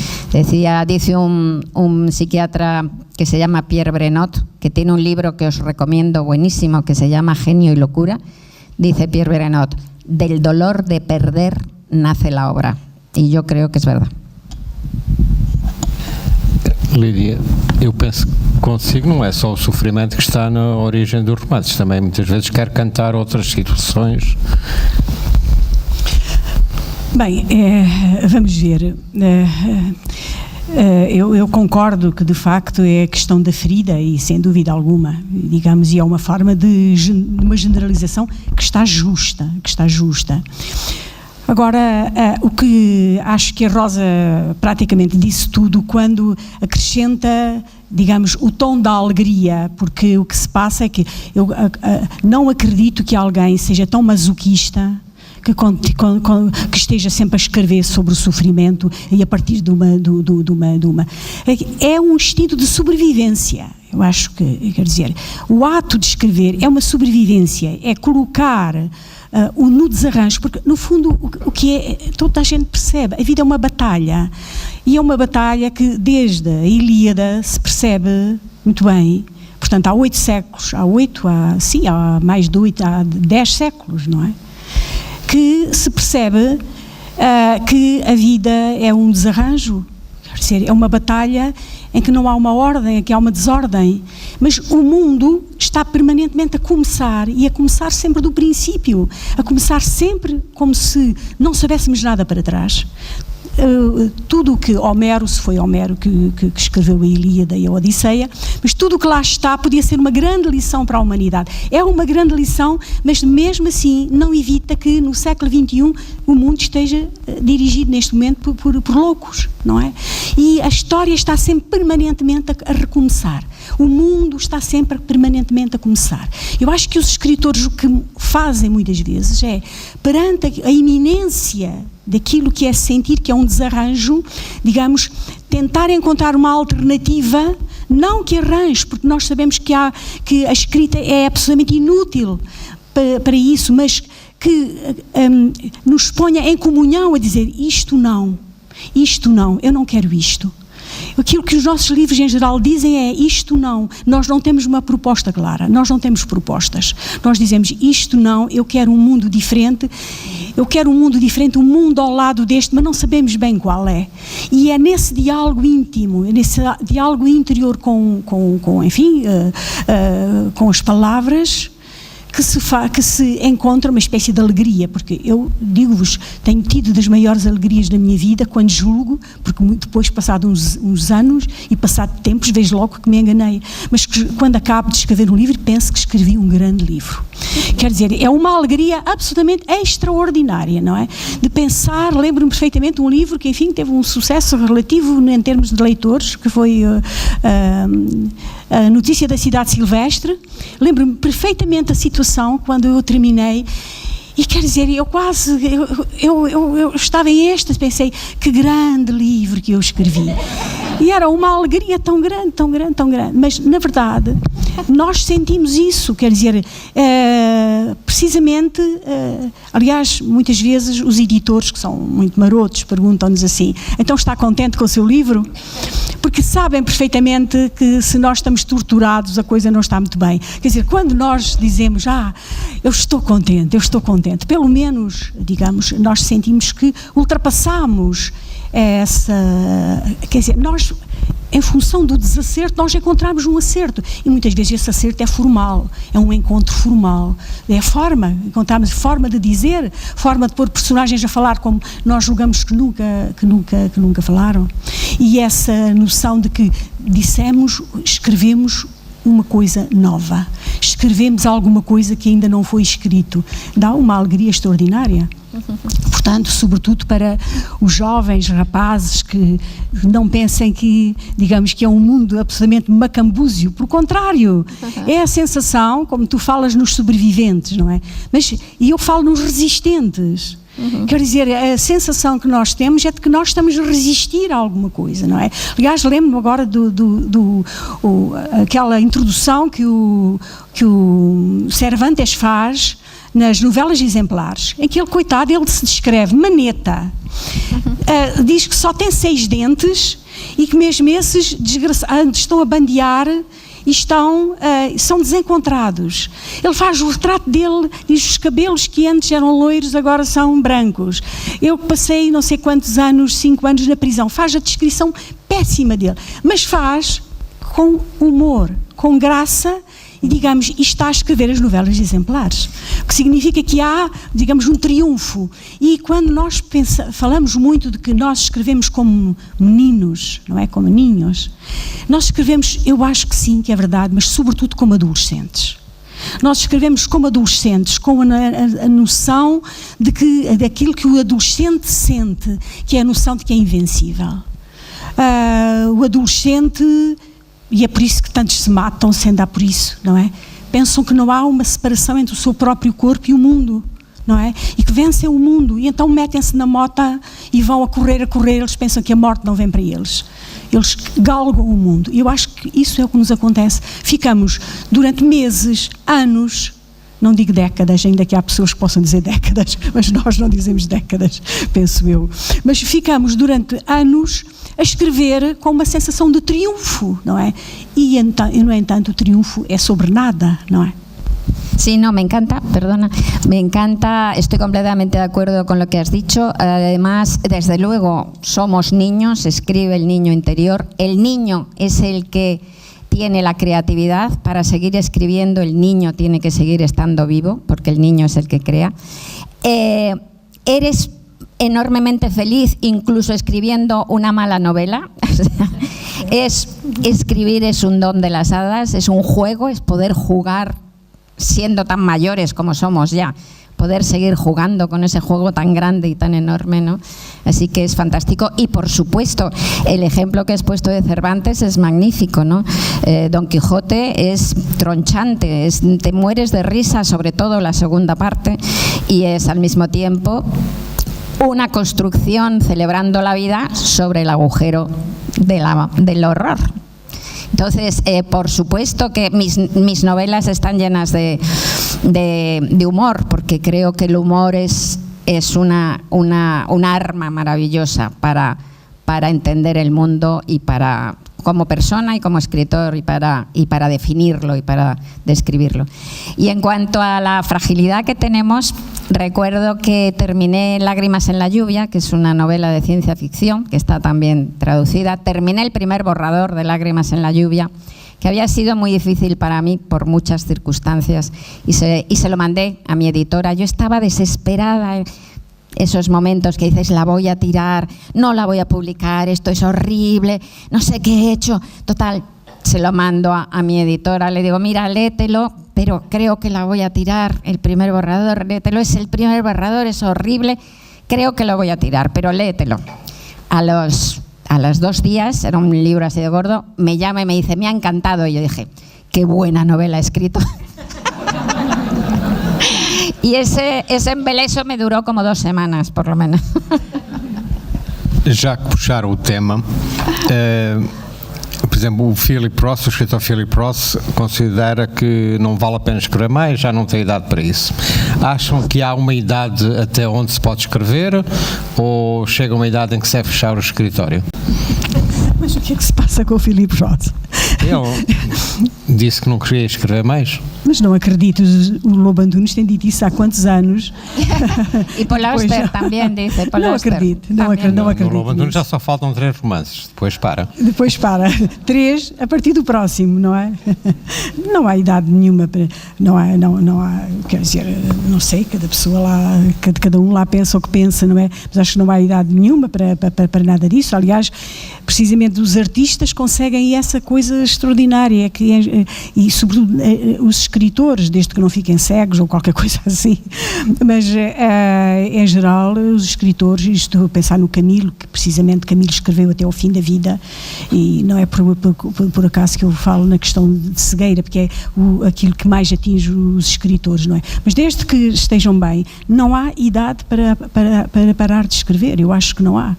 Dice un psiquiatra que se llama Pierre Brenot, que tiene un libro que os recomiendo buenísimo, que se llama Genio y locura. Dice Pierre Brenot, del dolor de perder nace la obra. Y yo creo que es verdad. Lídia, eu penso que consigo não é só o sofrimento que está na origem dos romances, também muitas vezes quer cantar outras situações. Bem, vamos ver. Eu concordo que de facto é a questão da ferida e sem dúvida alguma, digamos, e é uma forma de uma generalização que está justa. Agora, o que acho que a Rosa praticamente disse tudo quando acrescenta, digamos, o tom da alegria, porque o que se passa é que eu não acredito que alguém seja tão masoquista que esteja sempre a escrever sobre o sofrimento e a partir de uma... É um instinto de sobrevivência. Eu acho que, quer dizer, o ato de escrever é uma sobrevivência, é colocar no desarranjo, porque no fundo o que é, toda a gente percebe, a vida é uma batalha, e é uma batalha que desde a Ilíada se percebe muito bem, portanto há 8 séculos, há mais de 8, há 10 séculos, não é? Que se percebe que a vida é um desarranjo, quer dizer, é uma batalha em que não há uma ordem, em que há uma desordem, mas o mundo está permanentemente a começar, e a começar sempre do princípio, a começar sempre como se não soubéssemos nada para trás. Tudo o que Homero, se foi Homero que escreveu a Ilíada e a Odisseia, mas tudo o que lá está podia ser uma grande lição para a humanidade. É uma grande lição, mas mesmo assim não evita que no século XXI o mundo esteja dirigido neste momento por loucos, não é? E a história está sempre permanentemente a recomeçar. O mundo está sempre permanentemente a começar. Eu acho que os escritores o que fazem muitas vezes é, perante a iminência daquilo que é sentir que é um desarranjo, digamos, tentar encontrar uma alternativa, não que arranje, porque nós sabemos que a escrita é absolutamente inútil para isso, mas que nos ponha em comunhão a dizer isto não, eu não quero isto. Aquilo que os nossos livros em geral dizem é isto não, nós não temos uma proposta clara, nós não temos propostas, nós dizemos isto não, eu quero um mundo diferente, um mundo ao lado deste, mas não sabemos bem qual é. E é nesse diálogo íntimo, nesse diálogo interior com as palavras, que se encontra uma espécie de alegria, porque eu digo-vos, tenho tido das maiores alegrias da minha vida quando julgo, porque depois, passado uns anos e passado tempos, vejo logo que me enganei, mas quando acabo de escrever um livro, penso que escrevi um grande livro. Quer dizer, é uma alegria absolutamente extraordinária, não é? De pensar, lembro-me perfeitamente de um livro que, enfim, teve um sucesso relativo em termos de leitores, que foi a Notícia da Cidade Silvestre. Lembro-me perfeitamente da situação quando eu terminei. E quer dizer, eu estava em êxtase, pensei, que grande livro que eu escrevi. E era uma alegria tão grande, tão grande, tão grande. Mas, na verdade, nós sentimos isso, quer dizer, precisamente, aliás, muitas vezes os editores, que são muito marotos, perguntam-nos assim, então está contente com o seu livro? Porque sabem perfeitamente que se nós estamos torturados, a coisa não está muito bem. Quer dizer, quando nós dizemos, eu estou contente, pelo menos, digamos, nós sentimos que ultrapassamos essa... Quer dizer, nós, em função do desacerto, nós encontramos um acerto. E muitas vezes esse acerto é formal, é um encontro formal. É forma, encontramos forma de dizer, forma de pôr personagens a falar como nós julgamos que nunca falaram. E essa noção de que escrevemos uma coisa nova, escrevemos alguma coisa que ainda não foi escrito, dá uma alegria extraordinária. Portanto, sobretudo para os jovens rapazes que não pensem que, digamos, que é um mundo absolutamente macambúzio, pelo contrário, é a sensação, como tu falas nos sobreviventes, não é? E eu falo nos resistentes. Quer dizer, a sensação que nós temos é de que nós estamos a resistir a alguma coisa, não é? Aliás, lembro-me agora aquela introdução que o Cervantes faz nas novelas exemplares, em que ele, coitado, ele se descreve maneta, diz que só tem 6 dentes e que mesmo esses estão a bandear e são desencontrados. Ele faz o retrato dele, diz os cabelos que antes eram loiros agora são brancos. Eu passei não sei quantos anos, 5 anos na prisão, faz a descrição péssima dele, mas faz com humor, com graça. E, digamos, está a escrever as novelas exemplares, o que significa que há, digamos, um triunfo. E quando nós falamos muito de que nós escrevemos como meninos, não é? Como ninhos, nós escrevemos, eu acho que sim, que é verdade, mas sobretudo como adolescentes. Nós escrevemos como adolescentes, com a noção daquilo que o adolescente sente, que é a noção de que é invencível. O adolescente... E é por isso que tantos se matam, se anda por isso, não é? Pensam que não há uma separação entre o seu próprio corpo e o mundo, não é? E que vencem o mundo, e então metem-se na mota e vão a correr, eles pensam que a morte não vem para eles. Eles galgam o mundo. E eu acho que isso é o que nos acontece. Ficamos durante meses, anos, não digo décadas, ainda que há pessoas que possam dizer décadas, mas nós não dizemos décadas, penso eu. Mas ficamos durante anos a escrever com uma sensação de triunfo, ¿no es? Y no entanto o triunfo es sobre nada, ¿no es? Sí, no, me encanta, perdona, me encanta, estoy completamente de acuerdo con lo que has dicho. Además, desde luego, somos niños, escribe el niño interior. El niño es el que tiene la creatividad. Para seguir escribiendo, el niño tiene que seguir estando vivo, porque el niño es el que crea. Eres enormemente feliz incluso escribiendo una mala novela. Escribir es un don de las hadas, es un juego, es poder jugar siendo tan mayores como somos ya, poder seguir jugando con ese juego tan grande y tan enorme, ¿no? Así que es fantástico. Y por supuesto, el ejemplo que has puesto de Cervantes es magnífico, ¿no? Don Quijote es tronchante, te mueres de risa, sobre todo la segunda parte, y es al mismo tiempo una construcción celebrando la vida sobre el agujero del horror. Entonces, por supuesto que mis novelas están llenas de humor, porque creo que el humor es una arma maravillosa para entender el mundo y como persona y como escritor y para definirlo y para describirlo. Y en cuanto a la fragilidad que tenemos, recuerdo que terminé Lágrimas en la lluvia, que es una novela de ciencia ficción, que está también traducida. Terminé el primer borrador de Lágrimas en la lluvia, que había sido muy difícil para mí por muchas circunstancias y se lo mandé a mi editora. Yo estaba desesperada en esos momentos que dices, la voy a tirar, no la voy a publicar, esto es horrible, no sé qué he hecho. Total, se lo mando a mi editora, le digo, mira, léetelo, pero creo que la voy a tirar, el primer borrador, léetelo, es el primer borrador, es horrible, creo que lo voy a tirar, pero léetelo. A los 2 días, era un libro así de gordo, me llama y me dice, me ha encantado. Y yo dije, qué buena novela he escrito. Y ese embeleso me duró como 2 semanas, por lo menos. Já que puxaram o tema, por exemplo, o Philip Roth, o escritor Philip Roth, considera que não vale a pena escrever mais, já não tem idade para isso. Acham que há uma idade até onde se pode escrever ou chega uma idade em que se deve fechar o escritório? Mas o que é que se passa com o Philip Roth? Ele disse que não queria escrever mais. Mas não acredito, o Lobo Antunes tem dito isso há quantos anos? E Paul Auster também disse. Não acredito, não acredito. No Lobo Antunes já só faltam 3 romances, depois para. Depois para. 3 a partir do próximo, não é? Não há idade nenhuma para. Não há, quer dizer, não sei, cada pessoa lá, cada um lá pensa o que pensa, não é? Mas acho que não há idade nenhuma para nada disso. Aliás, precisamente os artistas conseguem essa coisa extraordinária, e sobretudo os escritores, desde que não fiquem cegos ou qualquer coisa assim, mas em geral os escritores, estou a pensar no Camilo, que precisamente Camilo escreveu até ao fim da vida, e não é por acaso que eu falo na questão de cegueira, porque é aquilo que mais atinge os escritores, não é? Mas desde que estejam bem, não há idade para parar de escrever, eu acho que não há.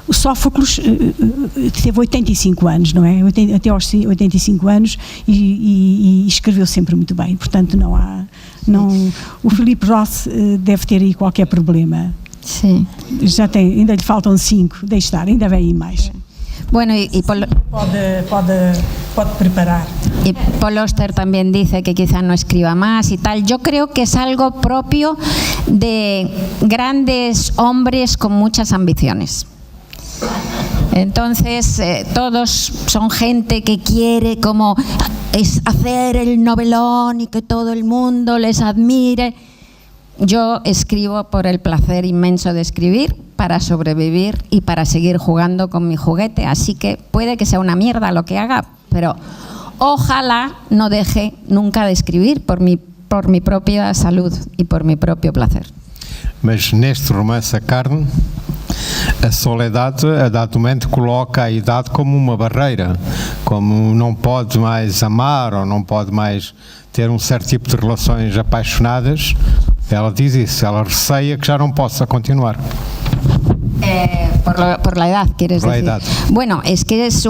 O Sófocles teve 85 anos, não é? Até aos 85 anos e escreveu sempre muito bem, portanto o Philip Roth deve ter aí qualquer problema. Sim. Já tem, ainda lhe faltam 5, deixe estar, ainda vem aí mais. Bueno, y pode preparar. Y Paul Auster también dice que quizá no escriba más y tal. Yo creo que es algo propio de grandes hombres con muchas ambiciones. Entonces, todos son gente que quiere como hacer el novelón y que todo el mundo les admire. Yo escribo por el placer inmenso de escribir, para sobrevivir y para seguir jugando con mi juguete. Así que puede que sea una mierda lo que haga, pero ojalá no deje nunca de escribir por mi propia salud y por mi propio placer. Mas neste romance A Carne, a Soledade, a dado momento, coloca a idade como uma barreira, como não pode mais amar ou não pode mais ter um certo tipo de relações apaixonadas. Ela diz isso, ela receia que ya no possa continuar. Por la edad, ¿quieres por la decir? Edad. Bueno, es que es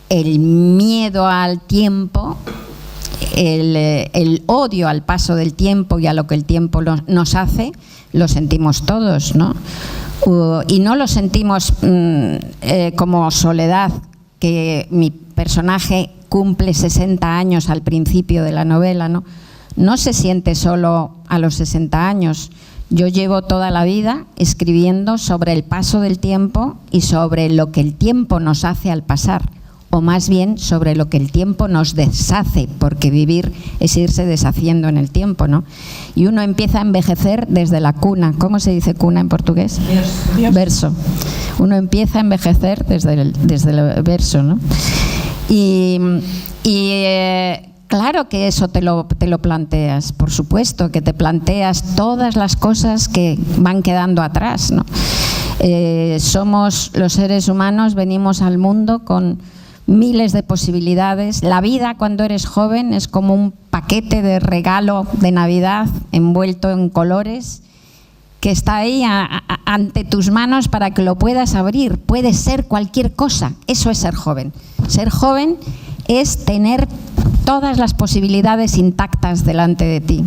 el miedo al tiempo, el odio al paso del tiempo y a lo que el tiempo nos hace, lo sentimos todos, ¿no? Y no lo sentimos como Soledad, que mi personaje cumple 60 años al principio de la novela, ¿no? No se siente solo a los 60 años. Yo llevo toda la vida escribiendo sobre el paso del tiempo y sobre lo que el tiempo nos hace al pasar, o más bien sobre lo que el tiempo nos deshace, porque vivir es irse deshaciendo en el tiempo, ¿no? Y uno empieza a envejecer desde la cuna. ¿Cómo se dice cuna en portugués? Verso. Uno empieza a envejecer desde el verso, ¿no? Claro que eso te lo planteas, por supuesto, que te planteas todas las cosas que van quedando atrás, ¿no? Somos los seres humanos, venimos al mundo con miles de posibilidades. La vida cuando eres joven es como un paquete de regalo de Navidad envuelto en colores que está ahí ante tus manos para que lo puedas abrir. Puede ser cualquier cosa, eso es ser joven. Ser joven es tener todas las posibilidades intactas delante de ti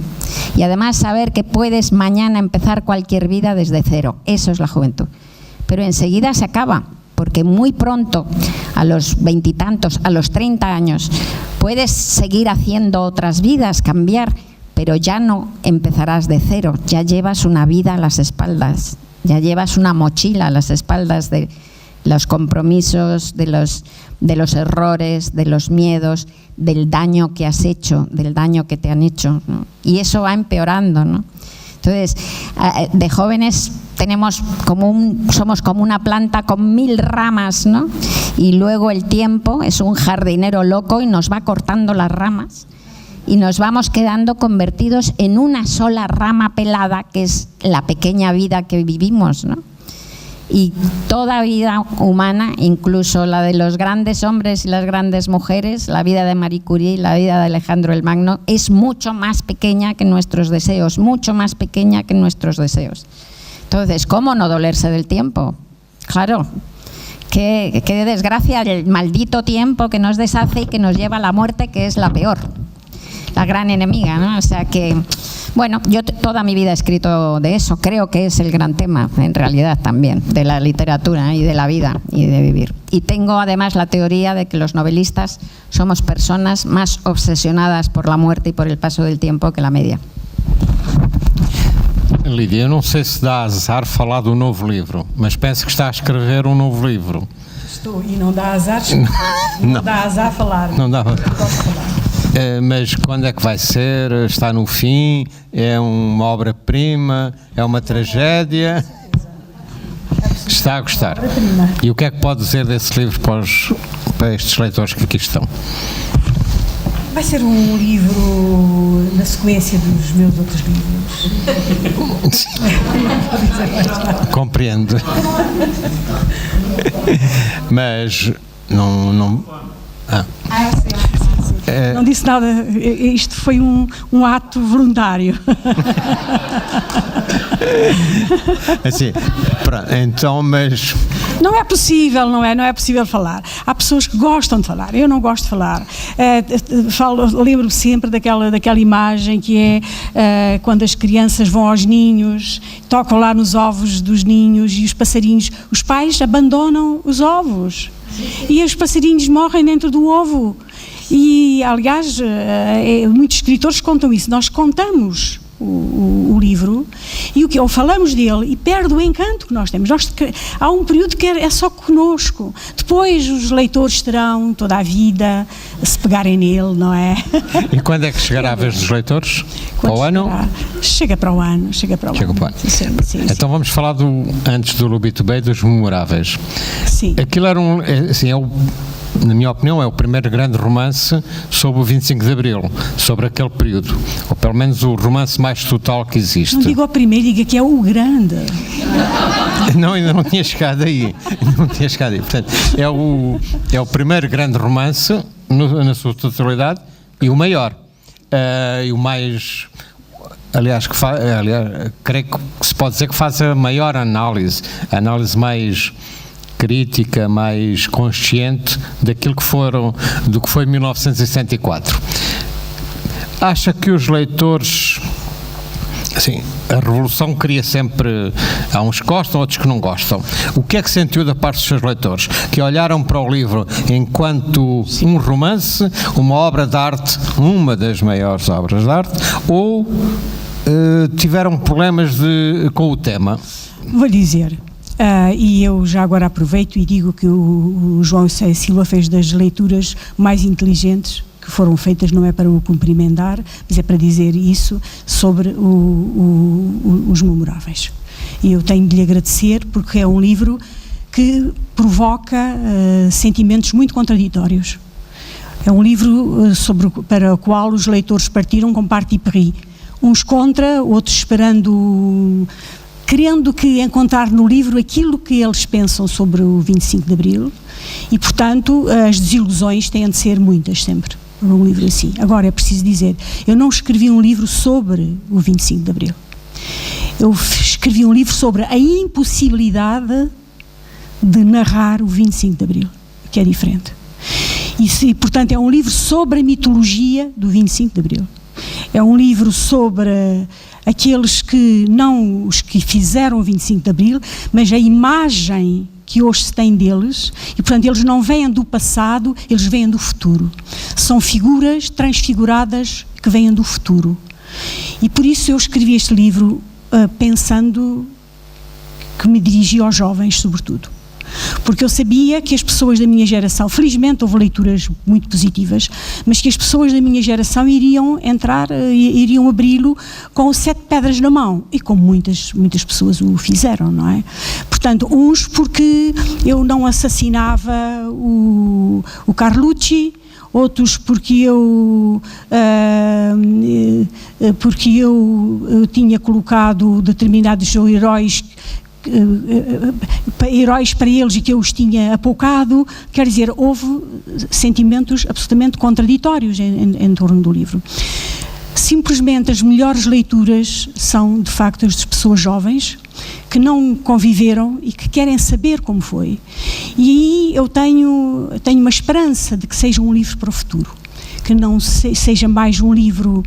y además saber que puedes mañana empezar cualquier vida desde cero. Eso es la juventud. Pero enseguida se acaba, porque muy pronto, a los 20 y tantos, a los 30 años, puedes seguir haciendo otras vidas, cambiar, pero ya no empezarás de cero, ya llevas una vida a las espaldas, ya llevas una mochila a las espaldas los compromisos, de los errores, de los miedos, del daño que has hecho, del daño que te han hecho, ¿no? Y eso va empeorando, ¿no? Entonces, de jóvenes somos como una planta con 1000 ramas, ¿no? Y luego el tiempo es un jardinero loco y nos va cortando las ramas y nos vamos quedando convertidos en una sola rama pelada, que es la pequeña vida que vivimos, ¿no? Y toda vida humana, incluso la de los grandes hombres y las grandes mujeres, la vida de Marie Curie, la vida de Alejandro el Magno, es mucho más pequeña que nuestros deseos, mucho más pequeña que nuestros deseos. Entonces, ¿cómo no dolerse del tiempo? Claro, qué desgracia el maldito tiempo que nos deshace y que nos lleva a la muerte, que es la peor, la gran enemiga, ¿no? O sea que, bueno, yo toda mi vida he escrito de eso, creo que es el gran tema, en realidad también, de la literatura y de la vida y de vivir. Y tengo además la teoría de que los novelistas somos personas más obsesionadas por la muerte y por el paso del tiempo que la media. Lídia, eu não sei se dá azar falar do novo livro, mas penso que está a escrever um novo livro. Estou, e não dá azar, não dá azar falar. Não dá. Posso falar. Mas quando é que vai ser? Está no fim? É uma obra-prima? É uma tragédia? Está a gostar? E o que é que pode dizer desse livro para estes leitores que aqui estão? Vai ser um livro na sequência dos meus outros livros. Compreendo. Mas não... Não disse nada, isto foi um ato voluntário. Assim, então, mas... Não é possível, não é possível falar. Há pessoas que gostam de falar, eu não gosto de falar. Lembro-me sempre daquela imagem que é quando as crianças vão aos ninhos, tocam lá nos ovos dos ninhos e os passarinhos, os pais abandonam os ovos e os passarinhos morrem dentro do ovo. E, aliás, muitos escritores contam isso. Nós contamos o livro ou falamos dele e perde o encanto que nós temos. Há um período que é só connosco. Depois os leitores terão toda a vida a se pegarem nele, não é? E quando é que chegará a vez dos leitores? Para o ano? Chega para o ano. Chega para o ano. Sim. Então vamos falar antes do Lobito Bay, dos memoráveis. Sim. Aquilo era na minha opinião, é o primeiro grande romance sobre o 25 de Abril, sobre aquele período, ou pelo menos o romance mais total que existe. Não diga o primeiro, diga que é o grande. Não, ainda não tinha chegado aí. Portanto, é o primeiro grande romance, na sua totalidade, e o maior. E o mais... Aliás, creio que se pode dizer que faz a maior análise mais crítica, mais consciente do que foi 1964. Acha que os leitores, assim, a Revolução cria sempre, há uns que gostam, outros que não gostam. O que é que sentiu da parte dos seus leitores? Que olharam para o livro enquanto um romance, uma obra de arte, uma das maiores obras de arte, ou tiveram problemas com o tema? Vou dizer... e eu já agora aproveito e digo que o João Silva fez das leituras mais inteligentes que foram feitas, não é para o cumprimentar, mas é para dizer isso sobre os memoráveis. E eu tenho de lhe agradecer porque é um livro que provoca sentimentos muito contraditórios. É um livro para o qual os leitores partiram com parti pris, uns contra, outros querendo encontrar no livro aquilo que eles pensam sobre o 25 de Abril e, portanto, as desilusões têm de ser muitas sempre, num livro assim. Agora, é preciso dizer, eu não escrevi um livro sobre o 25 de Abril. Eu escrevi um livro sobre a impossibilidade de narrar o 25 de Abril, que é diferente. E, portanto, é um livro sobre a mitologia do 25 de Abril. É um livro sobre aqueles que não os que fizeram o 25 de Abril, mas a imagem que hoje se tem deles, e portanto eles não vêm do passado, eles vêm do futuro. São figuras transfiguradas que vêm do futuro. E por isso eu escrevi este livro pensando que me dirigia aos jovens, sobretudo. porque eu sabia que as pessoas da minha geração, felizmente houve leituras muito positivas, mas que as pessoas da minha geração iriam abri-lo com 7 pedras na mão, e como muitas pessoas o fizeram, não é? Portanto, uns porque eu não assassinava o Carlucci, outros porque eu tinha colocado determinados heróis para eles e que eu os tinha apoucado. Quer dizer, houve sentimentos absolutamente contraditórios em torno do livro. Simplesmente as melhores leituras são de facto as de pessoas jovens que não conviveram e que querem saber como foi, e aí eu tenho uma esperança de que seja um livro para o futuro, que não seja mais um livro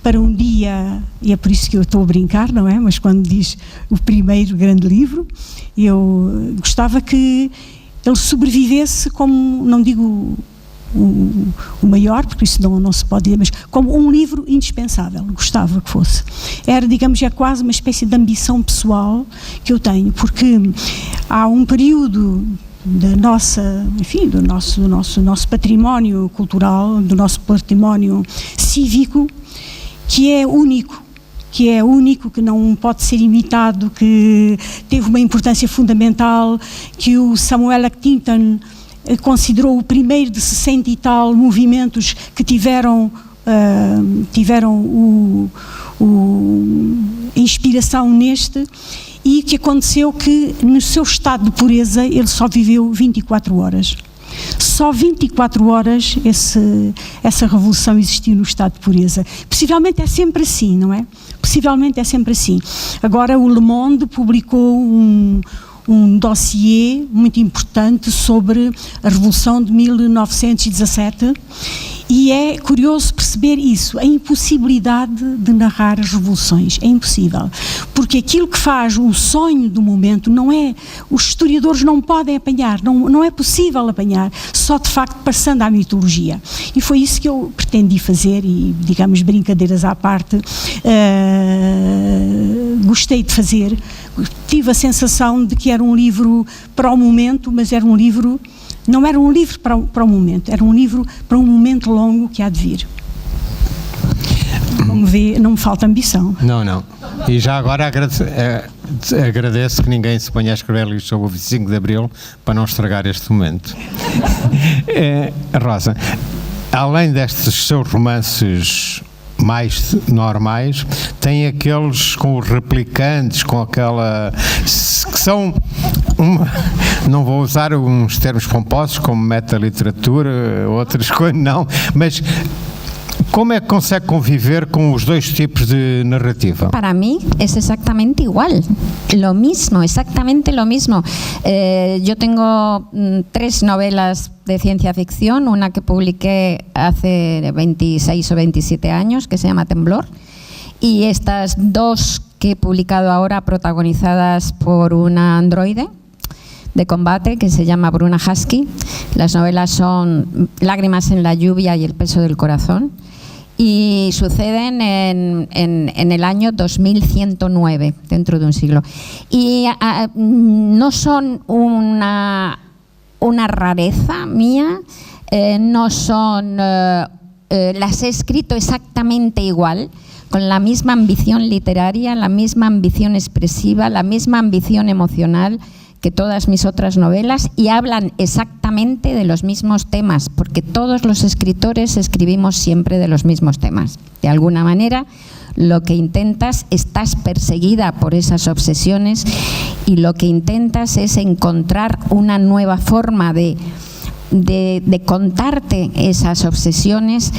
para um dia, e é por isso que eu estou a brincar, não é? Mas quando diz o primeiro grande livro, eu gostava que ele sobrevivesse como, não digo o maior, porque isso não se pode dizer, mas como um livro indispensável, gostava que fosse. Era, digamos, é quase uma espécie de ambição pessoal que eu tenho, porque há um período da nossa, enfim, do nosso património cultural, do nosso património cívico, que é único, que não pode ser imitado, que teve uma importância fundamental, que o Samuel Huntington considerou o primeiro de 60 e tal movimentos que tiveram inspiração neste, e que aconteceu que no seu estado de pureza ele só viveu 24 horas. Só 24 horas essa revolução existiu no estado de pureza. Possivelmente é sempre assim, não é? Possivelmente é sempre assim. Agora o Le Monde publicou um dossiê muito importante sobre a Revolução de 1917, e é curioso perceber isso, a impossibilidade de narrar as revoluções, é impossível, porque aquilo que faz o sonho do momento não é, os historiadores não podem apanhar, não é possível apanhar, só de facto passando à mitologia, e foi isso que eu pretendi fazer, e digamos, brincadeiras à parte, gostei de fazer. Tive a sensação de que era um livro para o momento, mas era um livro, não era um livro para o momento, era um livro para um momento longo que há de vir. Como vê, não me falta ambição. Não. E já agora agradeço que ninguém se ponha a escrever livros sobre o 25 de Abril para não estragar este momento. Rosa, além destes seus romances mais normais, tem aqueles com os replicantes, com aquela que são não vou usar uns termos pomposos como metaliteratura, outras coisas, não, mas como é que consegue conviver con os dois tipos de narrativa? Para mí es exactamente igual, lo mismo, exactamente lo mismo. Yo tengo 3 novelas de ciencia ficción, una que publiqué hace 26 o 27 años, que se llama Temblor, y estas 2 que he publicado ahora, protagonizadas por una androide de combate que se llama Bruna Husky. Las novelas son Lágrimas en la lluvia y El peso del corazón, y suceden en el año 2109, dentro de un siglo. Y no son una rareza mía, no son, las he escrito exactamente igual, con la misma ambición literaria, la misma ambición expresiva, la misma ambición emocional que todas mis otras novelas, y hablan exactamente de los mismos temas, porque todos los escritores escribimos siempre de los mismos temas. De alguna manera, lo que intentas, estás perseguida por esas obsesiones, y lo que intentas es encontrar una nueva forma de contarte esas obsesiones,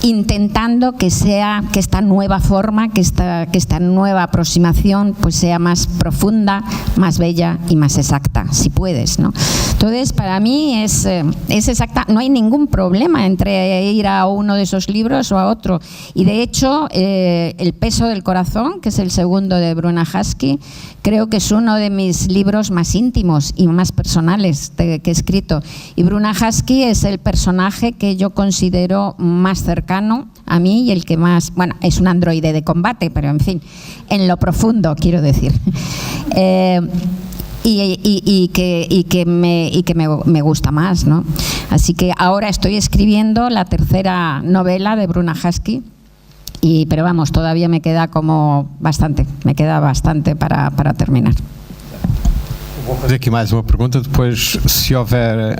intentando que esta nueva forma, que esta nueva aproximación pues sea más profunda, más bella y más exacta, si puedes, ¿no? Entonces, para mí es exacta, no hay ningún problema entre ir a uno de esos libros o a otro, y de hecho El peso del corazón, que es el segundo de Bruna Husky, creo que es uno de mis libros más íntimos y más personales que he escrito, y Bruna Husky es el personaje que yo considero más cercano a mí y el que más, bueno, es un androide de combate, pero en fin, en lo profundo, quiero decir. y que me gusta más, ¿no? Así que ahora estoy escribiendo la tercera novela de Bruna Husky, pero vamos, todavía me queda bastante para terminar. Vou fazer aqui mais uma pergunta, depois, se houver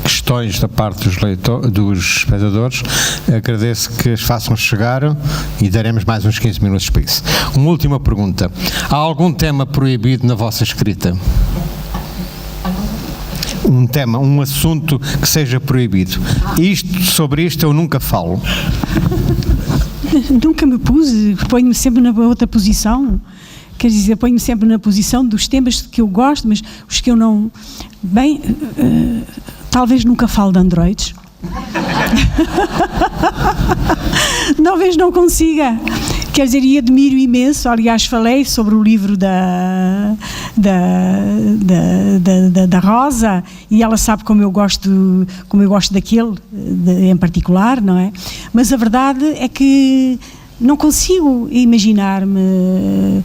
questões da parte dos espectadores, agradeço que as façam chegar e daremos mais uns 15 minutos para isso. Uma última pergunta. Há algum tema proibido na vossa escrita? Um tema, um assunto que seja proibido? Sobre isto eu nunca falo. Nunca me pus, ponho-me sempre na outra posição. Quer dizer, ponho-me sempre na posição dos temas que eu gosto, mas os que eu não... Bem, talvez nunca falo de androides. Talvez não consiga. Quer dizer, e admiro imenso, aliás falei sobre o livro da Rosa, e ela sabe como eu gosto daquele em particular, não é? Mas a verdade é que não consigo imaginar-me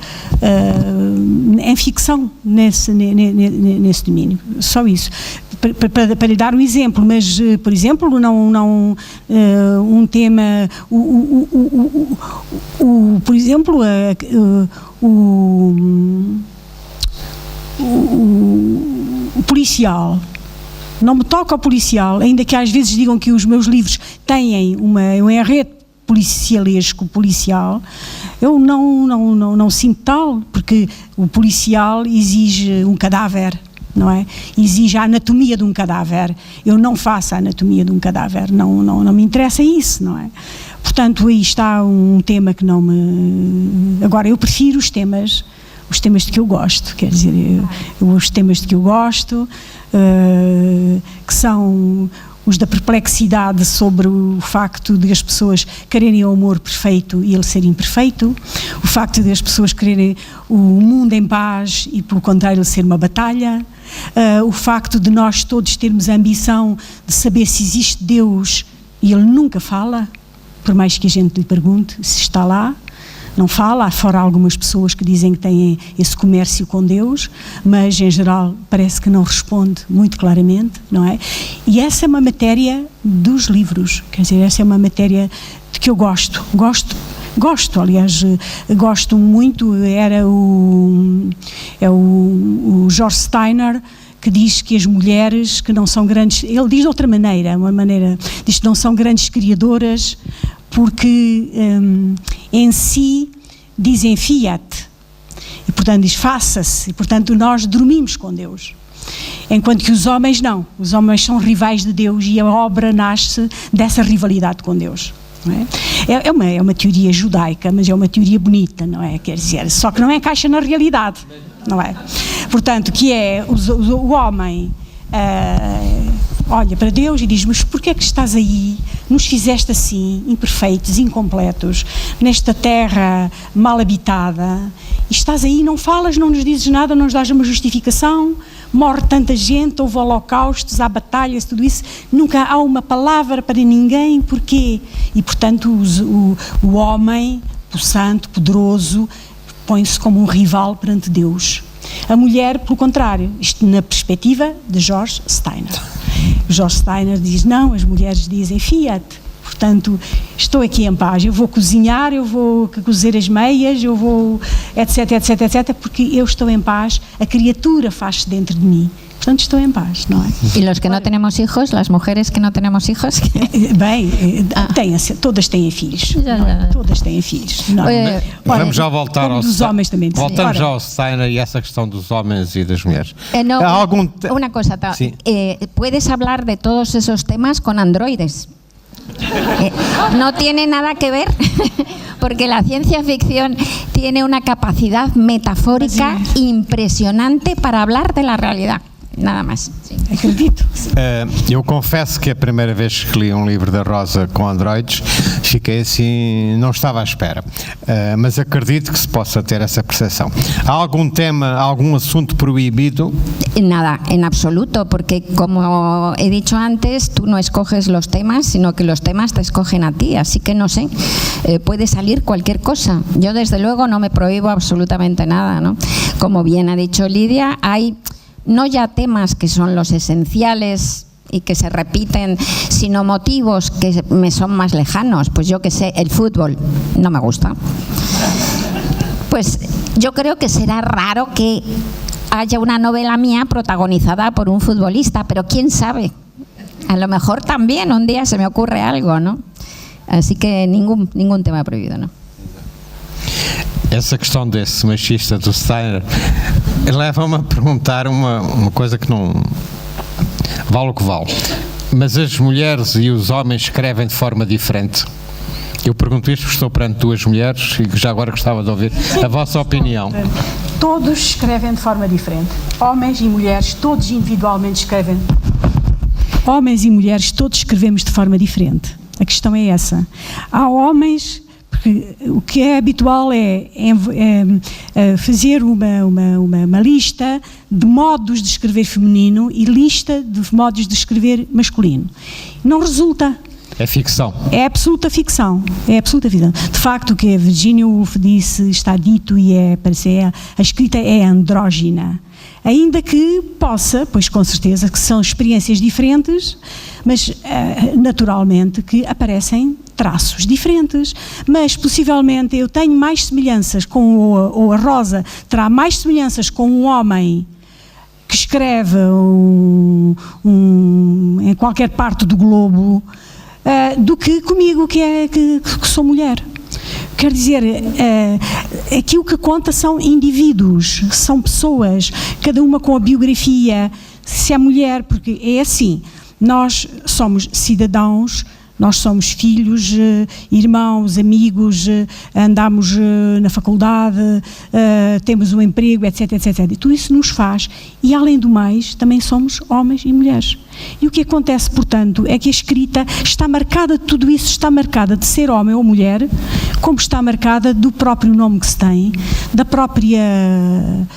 em ficção nesse domínio, só isso. Para lhe dar um exemplo, mas, por exemplo, um tema, por exemplo, o policial. Não me toca o policial, ainda que às vezes digam que os meus livros têm um enredo policial, eu não sinto tal, porque o policial exige um cadáver, não é? Exige a anatomia de um cadáver. Eu não faço a anatomia de um cadáver, não me interessa isso, não é? Portanto, aí está um tema que não me... Agora, eu prefiro os temas de que eu gosto, quer dizer, os temas de que eu gosto, que são os da perplexidade sobre o facto de as pessoas quererem o amor perfeito e ele ser imperfeito, o facto de as pessoas quererem o mundo em paz e, pelo contrário, ele ser uma batalha, o facto de nós todos termos a ambição de saber se existe Deus e ele nunca fala, por mais que a gente lhe pergunte se está lá. Não fala, há fora algumas pessoas que dizem que têm esse comércio com Deus, mas em geral parece que não responde muito claramente, não é? E essa é uma matéria dos livros, quer dizer, essa é uma matéria de que eu gosto, aliás, gosto muito, é o George Steiner, que diz que as mulheres que não são grandes, ele diz de outra maneira, diz que não são grandes criadoras, porque em si dizem fiat, e portanto diz faça-se, e portanto nós dormimos com Deus. Enquanto que os homens não, os homens são rivais de Deus e a obra nasce dessa rivalidade com Deus. Não é? É uma teoria judaica, mas é uma teoria bonita, não é? Quer dizer, só que não encaixa na realidade, não é? Portanto, que é o homem... olha para Deus e diz, mas porquê é que estás aí, nos fizeste assim, imperfeitos, incompletos, nesta terra mal habitada, e estás aí, não falas, não nos dizes nada, não nos dás uma justificação, morre tanta gente, houve holocaustos, há batalhas, tudo isso, nunca há uma palavra para ninguém, porquê? E portanto o homem, o santo, poderoso, põe-se como um rival perante Deus. A mulher, pelo contrário, isto na perspectiva de George Steiner. George Steiner diz, não, as mulheres dizem fiat, portanto, estou aqui em paz, eu vou cozinhar, eu vou cozer as meias, eu vou, etc, porque eu estou em paz, a criatura faz-se dentro de mim. Portanto, estou em paz, não é? E os que não temos hijos, as mulheres que não temos hijos? Bem, todas têm filhos. Todas têm filhos. Não. Vamos já voltar dos homens também. Voltamos já ao Steiner e essa questão dos homens e das mulheres. Una cosa, puedes hablar de todos esos temas con androides. No tiene nada que ver, porque la ciencia ficción tiene una capacidad metafórica impresionante para hablar de la realidad. Nada mais. Sim. Acredito. Eu confesso que a primeira vez que li um livro da Rosa com androides, fiquei assim, não estava à espera. Mas acredito que se possa ter essa percepção. Há algum tema, algum assunto proibido? Nada, en absoluto, porque como he dicho antes, tú no escoges los temas, sino que los temas te escogen a ti, así que no sé, puede salir cualquier cosa. Yo desde luego no me prohíbo absolutamente nada, ¿no? Como bien ha dicho Lidia, hay no ya temas que son los esenciales y que se repiten, sino motivos que me son más lejanos. Pues yo que sé, el fútbol no me gusta. Pues yo creo que será raro que haya una novela mía protagonizada por un futbolista, pero quién sabe, a lo mejor también un día se me ocurre algo, ¿no? Así que ningún tema proibido, ¿no? Essa questão desse machista do Steiner leva-me a perguntar uma coisa que não vale o que vale. Mas as mulheres e os homens escrevem de forma diferente? Eu pergunto isto porque estou perante duas mulheres e já agora gostava de ouvir a vossa opinião. Todos escrevem de forma diferente. Homens e mulheres, todos individualmente escrevem. Homens e mulheres, todos escrevemos de forma diferente. A questão é essa. Há homens, porque o que é habitual é fazer uma lista de modos de escrever feminino e lista de modos de escrever masculino. Não resulta. É ficção. É absoluta ficção. É absoluta ficção. De facto, o que a Virginia Woolf disse está dito e a escrita é andrógina. Ainda que possa, pois com certeza que são experiências diferentes, mas naturalmente que aparecem traços diferentes. Mas possivelmente eu tenho mais semelhanças ou a Rosa terá mais semelhanças com um homem que escreve em qualquer parte do globo do que comigo, que sou mulher. Quer dizer, aqui o que conta são indivíduos, são pessoas, cada uma com a biografia. Se é mulher, porque é assim, nós somos cidadãos, nós somos filhos, irmãos, amigos, andamos na faculdade, temos um emprego, etc, etc. E tudo isso nos faz, e além do mais, também somos homens e mulheres. E o que acontece, portanto, é que a escrita está marcada, tudo isso está marcada de ser homem ou mulher, como está marcada do próprio nome que se tem, da própria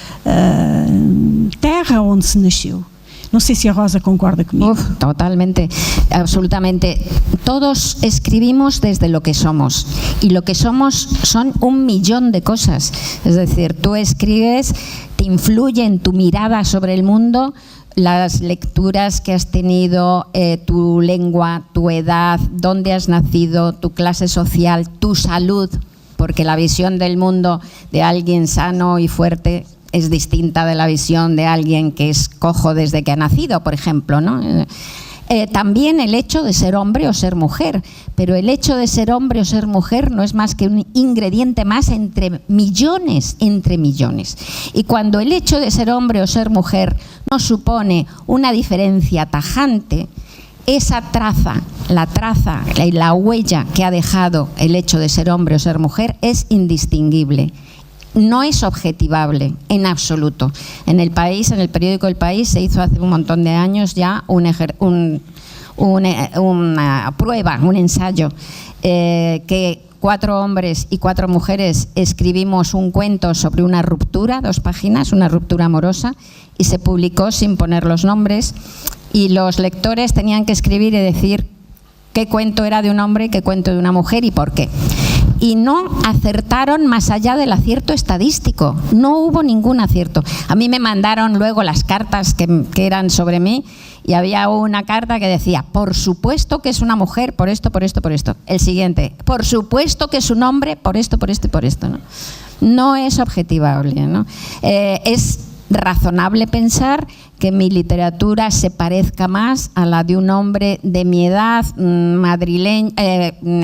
terra onde se nasceu. No sé si a Rosa concuerda conmigo. Totalmente, absolutamente. Todos escribimos desde lo que somos y lo que somos son 1.000.000 de cosas. Es decir, tú escribes, te influye en tu mirada sobre el mundo las lecturas que has tenido, tu lengua, tu edad, dónde has nacido, tu clase social, tu salud, porque la visión del mundo de alguien sano y fuerte es distinta de la visión de alguien que es cojo desde que ha nacido, por ejemplo, ¿no? También el hecho de ser hombre o ser mujer, pero el hecho de ser hombre o ser mujer no es más que un ingrediente más entre millones. Y cuando el hecho de ser hombre o ser mujer no supone una diferencia tajante, esa traza, la huella que ha dejado el hecho de ser hombre o ser mujer es indistinguible. No es objetivable en absoluto. En el país, en el periódico El País, se hizo hace un montón de años ya una prueba, un ensayo, que 4 hombres y 4 mujeres escribimos un cuento sobre una ruptura, 2 páginas, una ruptura amorosa, y se publicó sin poner los nombres, y los lectores tenían que escribir y decir qué cuento era de un hombre y qué cuento de una mujer y por qué. Y no acertaron más allá del acierto estadístico, no hubo ningún acierto. A mí me mandaron luego las cartas que eran sobre mí y había una carta que decía, por supuesto que es una mujer, por esto, por esto, por esto. El siguiente, por supuesto que es un hombre, por esto, por esto y por esto. No es objetivable, ¿no? Es razonable pensar que mi literatura se parezca más a la de un hombre de mi edad, madrileño,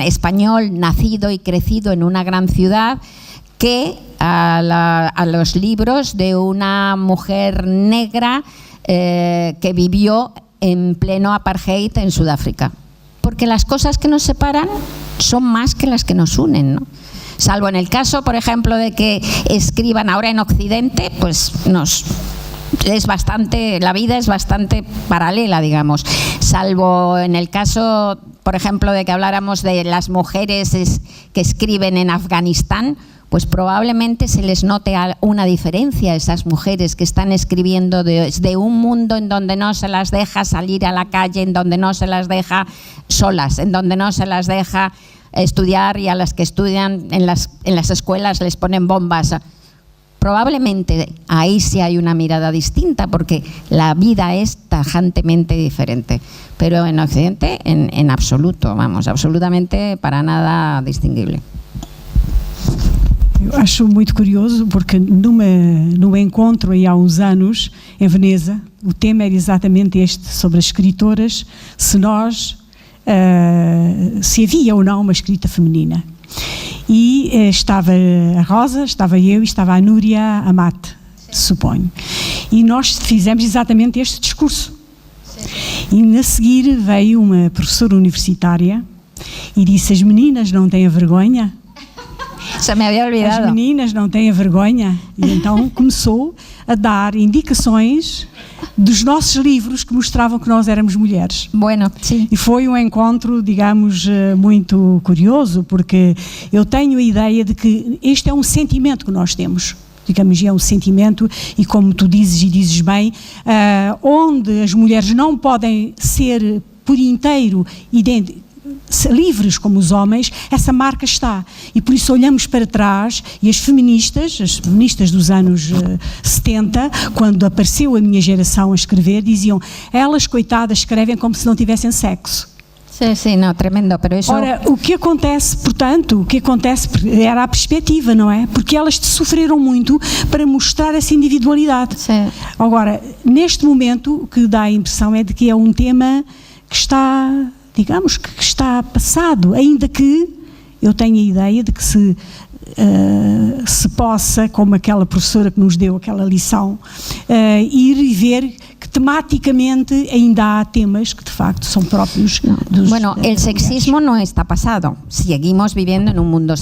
español, nacido y crecido en una gran ciudad, que a los libros de una mujer negra que vivió en pleno apartheid en Sudáfrica. Porque las cosas que nos separan son más que las que nos unen, ¿no? Salvo en el caso, por ejemplo, de que escriban ahora en Occidente, pues la vida es bastante paralela, digamos. Salvo en el caso, por ejemplo, de que habláramos de las mujeres que escriben en Afganistán, pues probablemente se les note una diferencia a esas mujeres que están escribiendo desde un mundo en donde no se las deja salir a la calle, en donde no se las deja solas, en donde no se las deja estudiar, y a las que estudian en las escuelas les ponen bombas. Probablemente ahí sí hay una mirada distinta porque la vida es tajantemente diferente, pero en Occidente en absoluto, vamos, absolutamente para nada distinguible. Eu acho muito curioso porque num encontro aí há uns anos em Veneza, o tema era exatamente este, sobre as escritoras, se havia ou não uma escrita feminina. E estava a Rosa, estava eu e estava a Núria Amate, suponho. E nós fizemos exatamente este discurso. E a seguir veio uma professora universitária e disse: as meninas não têm vergonha? Se me había olvidado. As meninas não têm vergonha? E então começou a dar indicações dos nossos livros que mostravam que nós éramos mulheres. Bueno, sí. E foi um encontro, digamos, muito curioso, porque eu tenho a ideia de que este é um sentimento que nós temos. Digamos, é um sentimento, e como tu dizes e dizes bem, onde as mulheres não podem ser por inteiro livres como os homens, essa marca está. E por isso olhamos para trás e as feministas dos anos 70, quando apareceu a minha geração a escrever, diziam: elas, coitadas, escrevem como se não tivessem sexo. Sí, sí, no, tremendo, pero eso... Ora, o que acontece, portanto, era a perspectiva, não é? Porque elas sofreram muito para mostrar essa individualidade. Sí. Agora, neste momento, o que dá a impressão é de que é um tema que está, digamos, que está passado, ainda que eu tenho a ideia de que se possa, como aquela professora que nos deu aquela lição, ir e ver que tematicamente ainda há temas que de facto son propios dos... Bueno, el sexismo no está pasado, seguimos viviendo en un mundo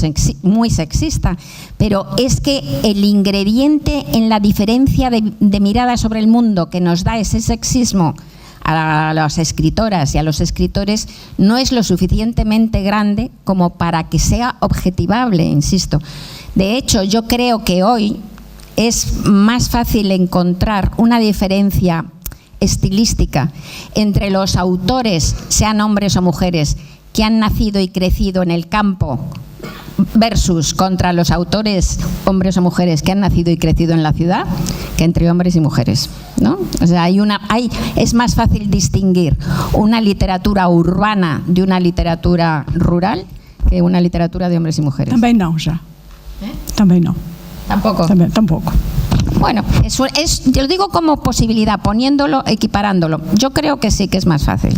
muy sexista, pero es que el ingrediente en la diferencia de mirada sobre el mundo que nos da ese sexismo a las escritoras y a los escritores no es lo suficientemente grande como para que sea objetivable, insisto. De hecho, yo creo que hoy es más fácil encontrar una diferencia estilística entre los autores, sean hombres o mujeres, que han nacido y crecido en el campo versus contra los autores, hombres o mujeres, que han nacido y crecido en la ciudad, que entre hombres y mujeres, ¿no? O sea, es más fácil distinguir una literatura urbana de una literatura rural que una literatura de hombres y mujeres. Também não, já. Também não. Tampoco. Tampoco. Bueno, yo lo digo como posibilidad, poniéndolo, equiparándolo. Yo creo que sí que es más fácil.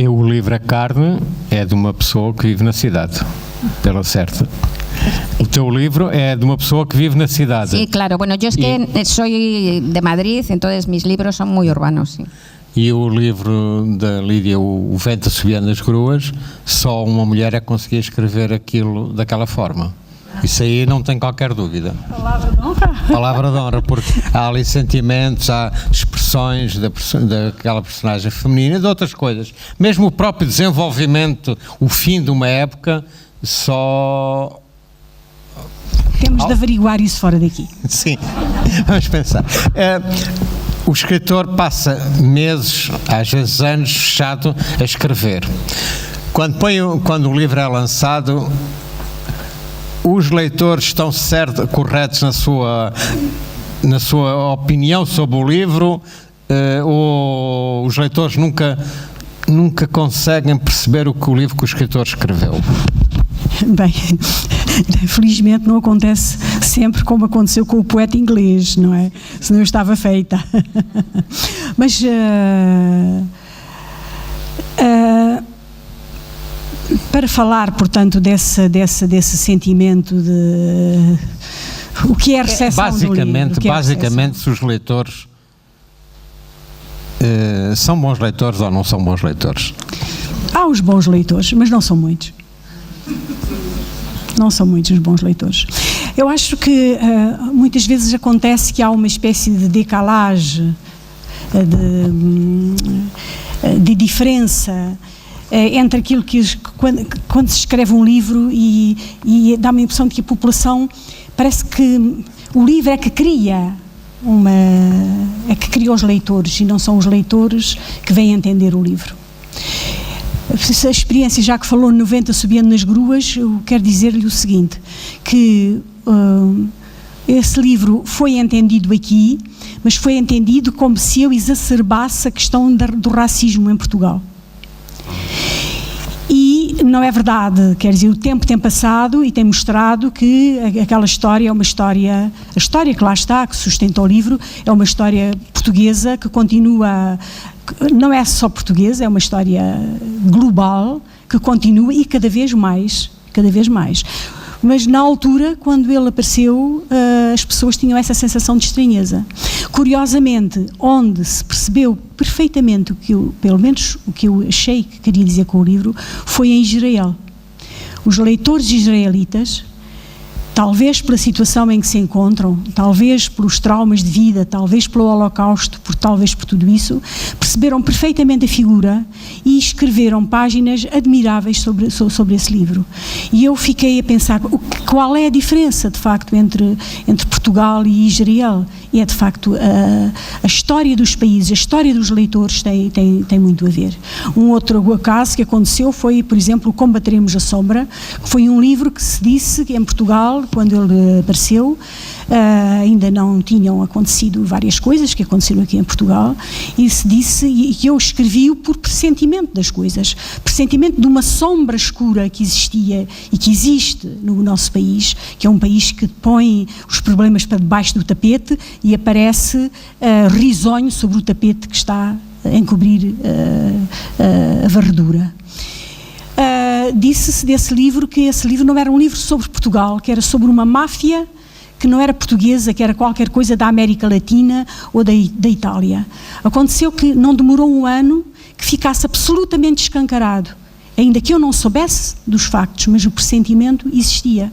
O livro A Carne é de uma pessoa que vive na cidade, pela certa. O teu livro é de uma pessoa que vive na cidade. Sí, claro. Bueno, yo es que soy de Madrid, entonces mis libros son muy urbanos, sí. E o livro da Lídia, O Vento Subindo nas Gruas, só uma mulher é que conseguia escrever aquilo daquela forma. Isso aí não tem qualquer dúvida. Palavra de honra. Palavra de honra, porque há ali sentimentos, há expressões daquela personagem feminina e de outras coisas. Mesmo o próprio desenvolvimento, o fim de uma época, só... Temos de averiguar isso fora daqui. Sim, vamos pensar. O escritor passa meses, às vezes anos, fechado a escrever. Quando o livro é lançado, os leitores estão corretos na sua opinião sobre o livro, ou os leitores nunca conseguem perceber o livro que o escritor escreveu? Bem, felizmente não acontece sempre como aconteceu com o poeta inglês, não é? Senão eu estava feita. Mas para falar, portanto, desse sentimento de o que é a recepção do livro. Basicamente, se os leitores são bons leitores ou não são bons leitores? Há os bons leitores, mas não são muitos. Não são muitos os bons leitores. Eu acho que muitas vezes acontece que há uma espécie de decalagem, de diferença entre aquilo que quando se escreve um livro e dá-me a impressão de que a população parece que o livro é que cria os leitores e não são os leitores que vêm entender o livro. Essa experiência, já que falou no Vento Subindo nas Gruas, eu quero dizer-lhe o seguinte, que esse livro foi entendido aqui, mas foi entendido como se eu exacerbasse a questão do racismo em Portugal. E não é verdade, quer dizer, o tempo tem passado e tem mostrado que aquela história é uma história, a história que lá está, que sustenta o livro, é uma história portuguesa que continua, não é só portuguesa, é uma história global, que continua e cada vez mais. Mas na altura, quando ele apareceu, as pessoas tinham essa sensação de estranheza. Curiosamente, onde se percebeu perfeitamente pelo menos o que eu achei que queria dizer com o livro, foi em Israel. Os leitores israelitas, talvez pela situação em que se encontram, talvez pelos traumas de vida, talvez pelo Holocausto, talvez por tudo isso, perceberam perfeitamente a figura e escreveram páginas admiráveis sobre esse livro. E eu fiquei a pensar, qual é a diferença, de facto, entre Portugal e Israel? E é, de facto, a história dos países, a história dos leitores tem muito a ver. Um outro caso que aconteceu foi, por exemplo, Combateremos a Sombra, que foi um livro que se disse que em Portugal, quando ele apareceu, ainda não tinham acontecido várias coisas que aconteceram aqui em Portugal, e se disse, e eu escrevi-o por pressentimento das coisas, pressentimento de uma sombra escura que existia e que existe no nosso país, que é um país que põe os problemas para debaixo do tapete e aparece risonho sobre o tapete que está a encobrir a varredura. Disse-se desse livro que esse livro não era um livro sobre Portugal, que era sobre uma máfia que não era portuguesa, que era qualquer coisa da América Latina ou da Itália. Aconteceu que não demorou um ano que ficasse absolutamente escancarado, ainda que eu não soubesse dos factos, mas o pressentimento existia.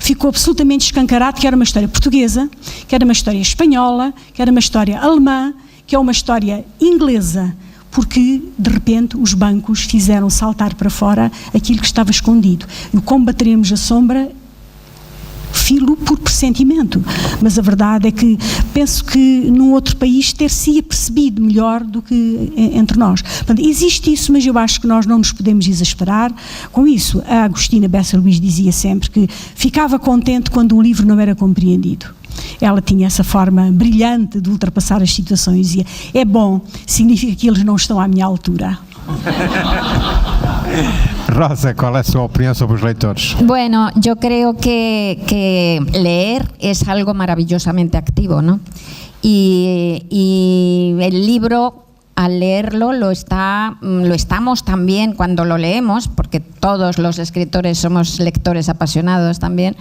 Ficou absolutamente escancarado que era uma história portuguesa, que era uma história espanhola, que era uma história alemã, que é uma história inglesa, porque, de repente, os bancos fizeram saltar para fora aquilo que estava escondido. E o Combateremos a Sombra, filo por pressentimento, mas a verdade é que penso que num outro país ter-se-ia percebido melhor do que entre nós. Portanto, existe isso, mas eu acho que nós não nos podemos exasperar com isso. A Agostina Bessa Luís dizia sempre que ficava contente quando um livro não era compreendido. Ela tinha essa forma brilhante de ultrapassar as situações e dizia, é bom, significa que eles não estão à minha altura. Rosa, ¿cuál es su opinión sobre los lectores? Bueno, yo creo que leer es algo maravillosamente activo, ¿no? Y el libro, al leerlo, lo estamos también cuando lo leemos, porque todos los escritores somos lectores apasionados también,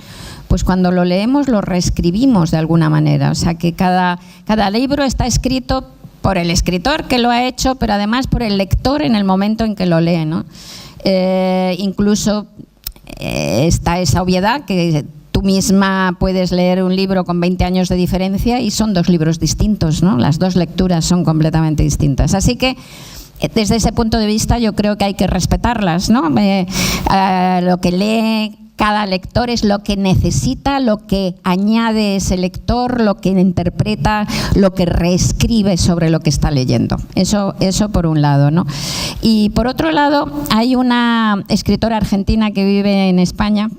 pues cuando lo leemos lo reescribimos de alguna manera. O sea que cada libro está escrito por el escritor que lo ha hecho, pero además por el lector en el momento en que lo lee, ¿no? Incluso está esa obviedad que tú misma puedes leer un libro con 20 años de diferencia y son dos libros distintos, ¿no? Las dos lecturas son completamente distintas. Así que desde ese punto de vista yo creo que hay que respetarlas, ¿no? Lo que lee cada lector es lo que necesita, lo que añade ese lector, lo que interpreta, lo que reescribe sobre lo que está leyendo. Eso por un lado, ¿no? Y por otro lado, hay una escritora argentina que vive en España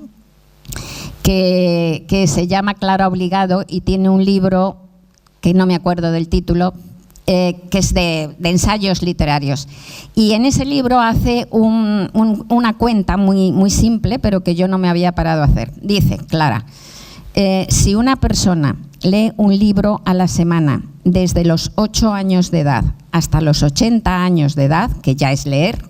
que se llama Clara Obligado y tiene un libro que no me acuerdo del título, que es de ensayos literarios. Y en ese libro hace una cuenta muy simple, pero que yo no me había parado a hacer. Dice, Clara, si una persona lee un libro a la semana desde los 8 años de edad hasta los 80 años de edad, que ya es leer,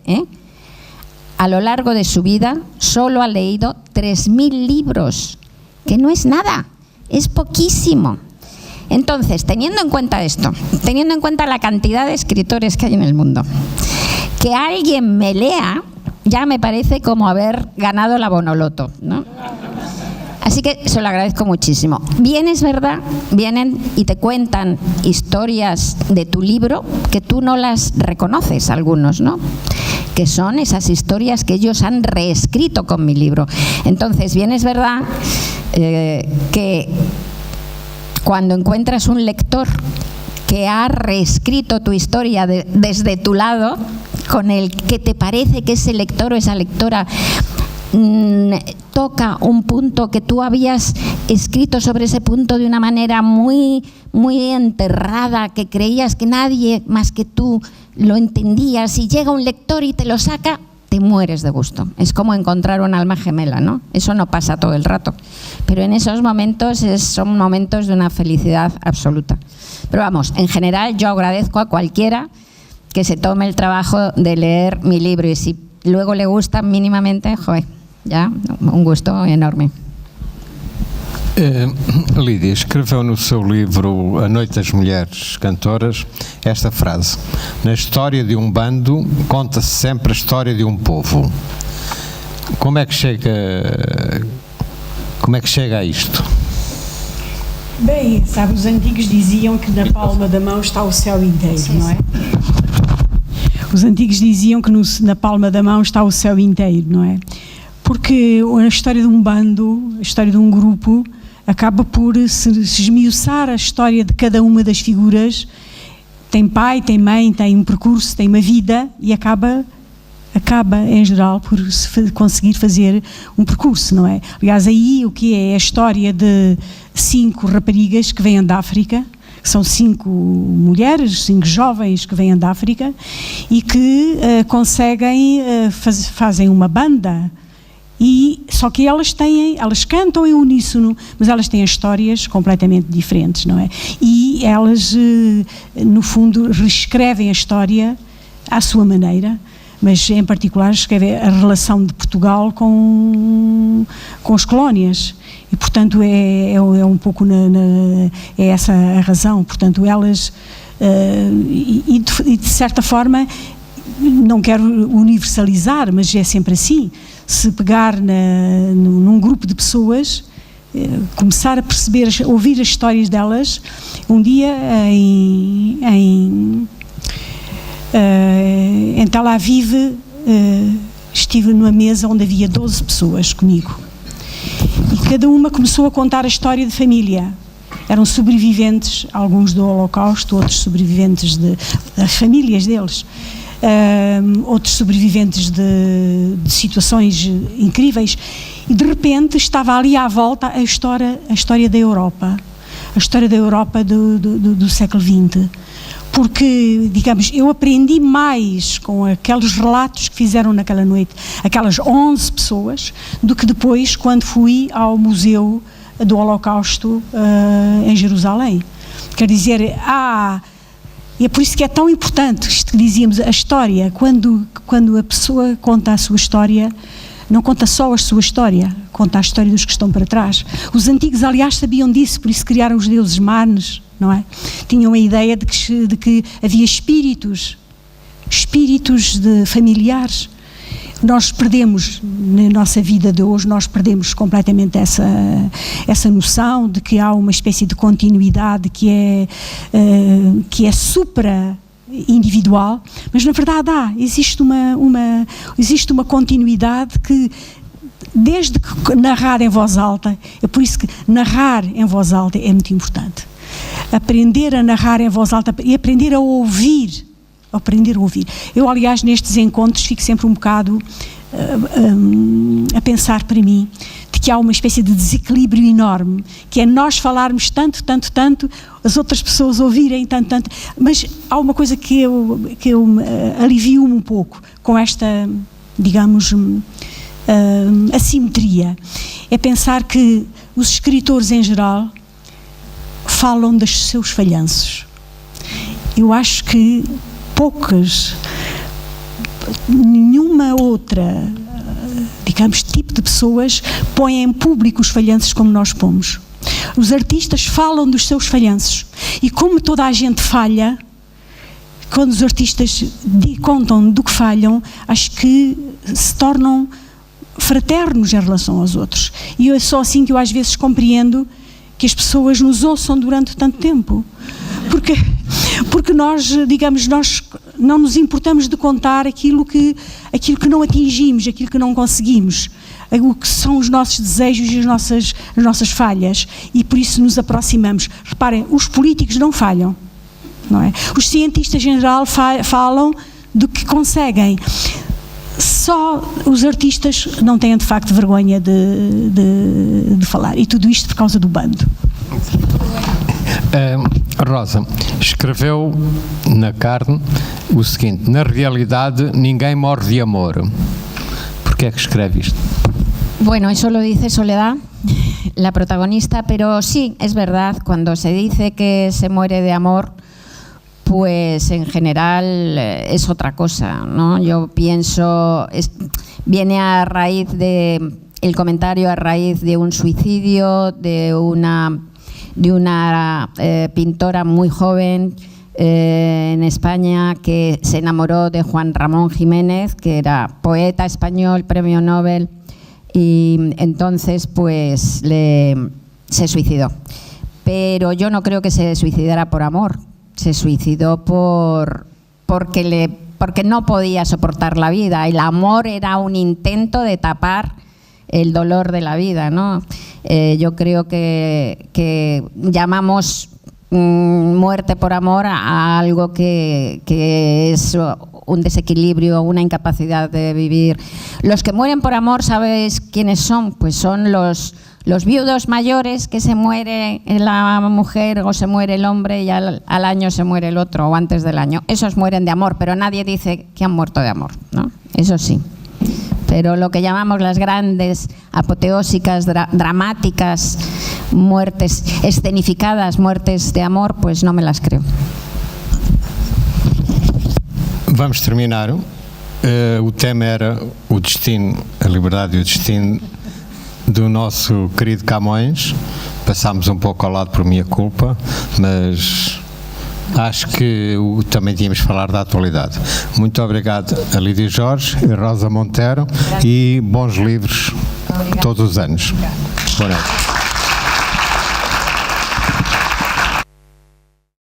a lo largo de su vida solo ha leído 3.000 libros, que no es nada, es poquísimo. Entonces, teniendo en cuenta esto, teniendo en cuenta la cantidad de escritores que hay en el mundo, que alguien me lea ya me parece como haber ganado la Bonoloto, ¿no? Así que se lo agradezco muchísimo. Bien, es verdad, vienen y te cuentan historias de tu libro que tú no las reconoces, algunos, ¿no? Que son esas historias que ellos han reescrito con mi libro. Entonces, bien, es verdad que cuando encuentras un lector que ha reescrito tu historia desde tu lado, con el que te parece que ese lector o esa lectora toca un punto que tú habías escrito sobre ese punto de una manera muy, muy enterrada, que creías que nadie más que tú lo entendías, y llega un lector y te lo saca, te mueres de gusto. Es como encontrar un alma gemela, ¿no? Eso no pasa todo el rato, pero en esos momentos son momentos de una felicidad absoluta. Pero vamos, en general yo agradezco a cualquiera que se tome el trabajo de leer mi libro, y si luego le gusta mínimamente, joder, já, um gosto enorme. Lídia, escreveu no seu livro A Noite das Mulheres Cantoras esta frase: na história de um bando conta-se sempre a história de um povo. Como é que chega a isto? Bem, sabe, os antigos diziam que na palma da mão está o céu inteiro, não é? Os antigos diziam que na palma da mão está o céu inteiro, não é? Porque a história de um bando, a história de um grupo, acaba por se esmiuçar a história de cada uma das figuras. Tem pai, tem mãe, tem um percurso, tem uma vida, e acaba em geral por se conseguir fazer um percurso, não é? Aliás, aí o que é a história de 5 raparigas que vêm da África, que são 5 mulheres, 5 jovens que vêm da África e que conseguem, fazem uma banda. E só que elas cantam em uníssono, mas elas têm histórias completamente diferentes, não é? E elas, no fundo, reescrevem a história à sua maneira, mas em particular escrevem a relação de Portugal com as colónias. E, portanto, é um pouco é essa a razão. Portanto, elas, e de certa forma, não quero universalizar, mas é sempre assim. Se pegar num grupo de pessoas, começar a perceber, ouvir as histórias delas. Um dia em Tel Aviv estive numa mesa onde havia 12 pessoas comigo, e cada uma começou a contar a história de família. Eram sobreviventes, alguns do Holocausto, outros sobreviventes das famílias deles. Outros sobreviventes de situações incríveis, e de repente estava ali à volta a história da Europa, a história da Europa do século XX, porque, digamos, eu aprendi mais com aqueles relatos que fizeram naquela noite, aquelas 11 pessoas, do que depois quando fui ao Museu do Holocausto em Jerusalém. Quer dizer, e é por isso que é tão importante isto que dizíamos, a história. Quando a pessoa conta a sua história, não conta só a sua história, conta a história dos que estão para trás. Os antigos, aliás, sabiam disso, por isso criaram os deuses manes, não é? Tinham a ideia de que havia espíritos de familiares. Nós perdemos, na nossa vida de hoje, nós perdemos completamente essa noção de que há uma espécie de continuidade que é supra-individual, mas na verdade existe uma continuidade que, desde que narrar em voz alta, é por isso que narrar em voz alta é muito importante. Aprender a narrar em voz alta e aprender a ouvir. Eu, aliás, nestes encontros fico sempre um bocado a pensar para mim de que há uma espécie de desequilíbrio enorme, que é nós falarmos tanto, as outras pessoas ouvirem tanto, mas há uma coisa que eu alivio-me um pouco com esta, digamos, assimetria. É pensar que os escritores em geral falam dos seus falhanços. Eu acho que nenhuma outra, digamos, tipo de pessoas põe em público os falhanços como nós pomos. Os artistas falam dos seus falhanços, e como toda a gente falha, quando os artistas contam do que falham, acho que se tornam fraternos em relação aos outros. E é só assim que eu às vezes compreendo que as pessoas nos ouçam durante tanto tempo. Porque nós, digamos, nós não nos importamos de contar aquilo que não atingimos, aquilo que não conseguimos, o que são os nossos desejos e as nossas falhas, e por isso nos aproximamos. Reparem, os políticos não falham, não é? Os cientistas em geral falam do que conseguem. só os artistas não têm de facto vergonha de falar, e tudo isto por causa do bando. Rosa, escreveu na carne o seguinte: na realidade ninguém morre de amor. ¿Por qué escribe esto? Bueno, eso lo dice Soledad, la protagonista, pero sí, es verdad, cuando se dice que se muere de amor, pues en general es otra cosa, ¿no? Yo pienso, viene a raíz de, el comentario a raíz de un suicidio, de una pintora muy joven en España que se enamoró de Juan Ramón Jiménez, que era poeta español, premio Nobel, y entonces pues se suicidó. Pero yo no creo que se suicidara por amor, se suicidó porque no podía soportar la vida. El amor era un intento de tapar el dolor de la vida, ¿no? Yo creo que llamamos muerte por amor a algo que es un desequilibrio, una incapacidad de vivir. Los que mueren por amor, ¿sabéis quiénes son? Pues son los viudos mayores, que se muere la mujer o se muere el hombre y al año se muere el otro, o antes del año. Esos mueren de amor, pero nadie dice que han muerto de amor, ¿no? Eso sí. Pero lo que llamamos las grandes, apoteósicas, dramáticas muertes, escenificadas muertes de amor, pues no me las creo. Vamos terminar. O tema era o destino, a liberdade e o destino do nosso querido Camões. Passámos um pouco ao lado por minha culpa, mas acho que também tínhamos de falar da atualidade. Muito obrigado a Lídia Jorge e Rosa Monteiro, e bons livros todos os anos. Boa noite.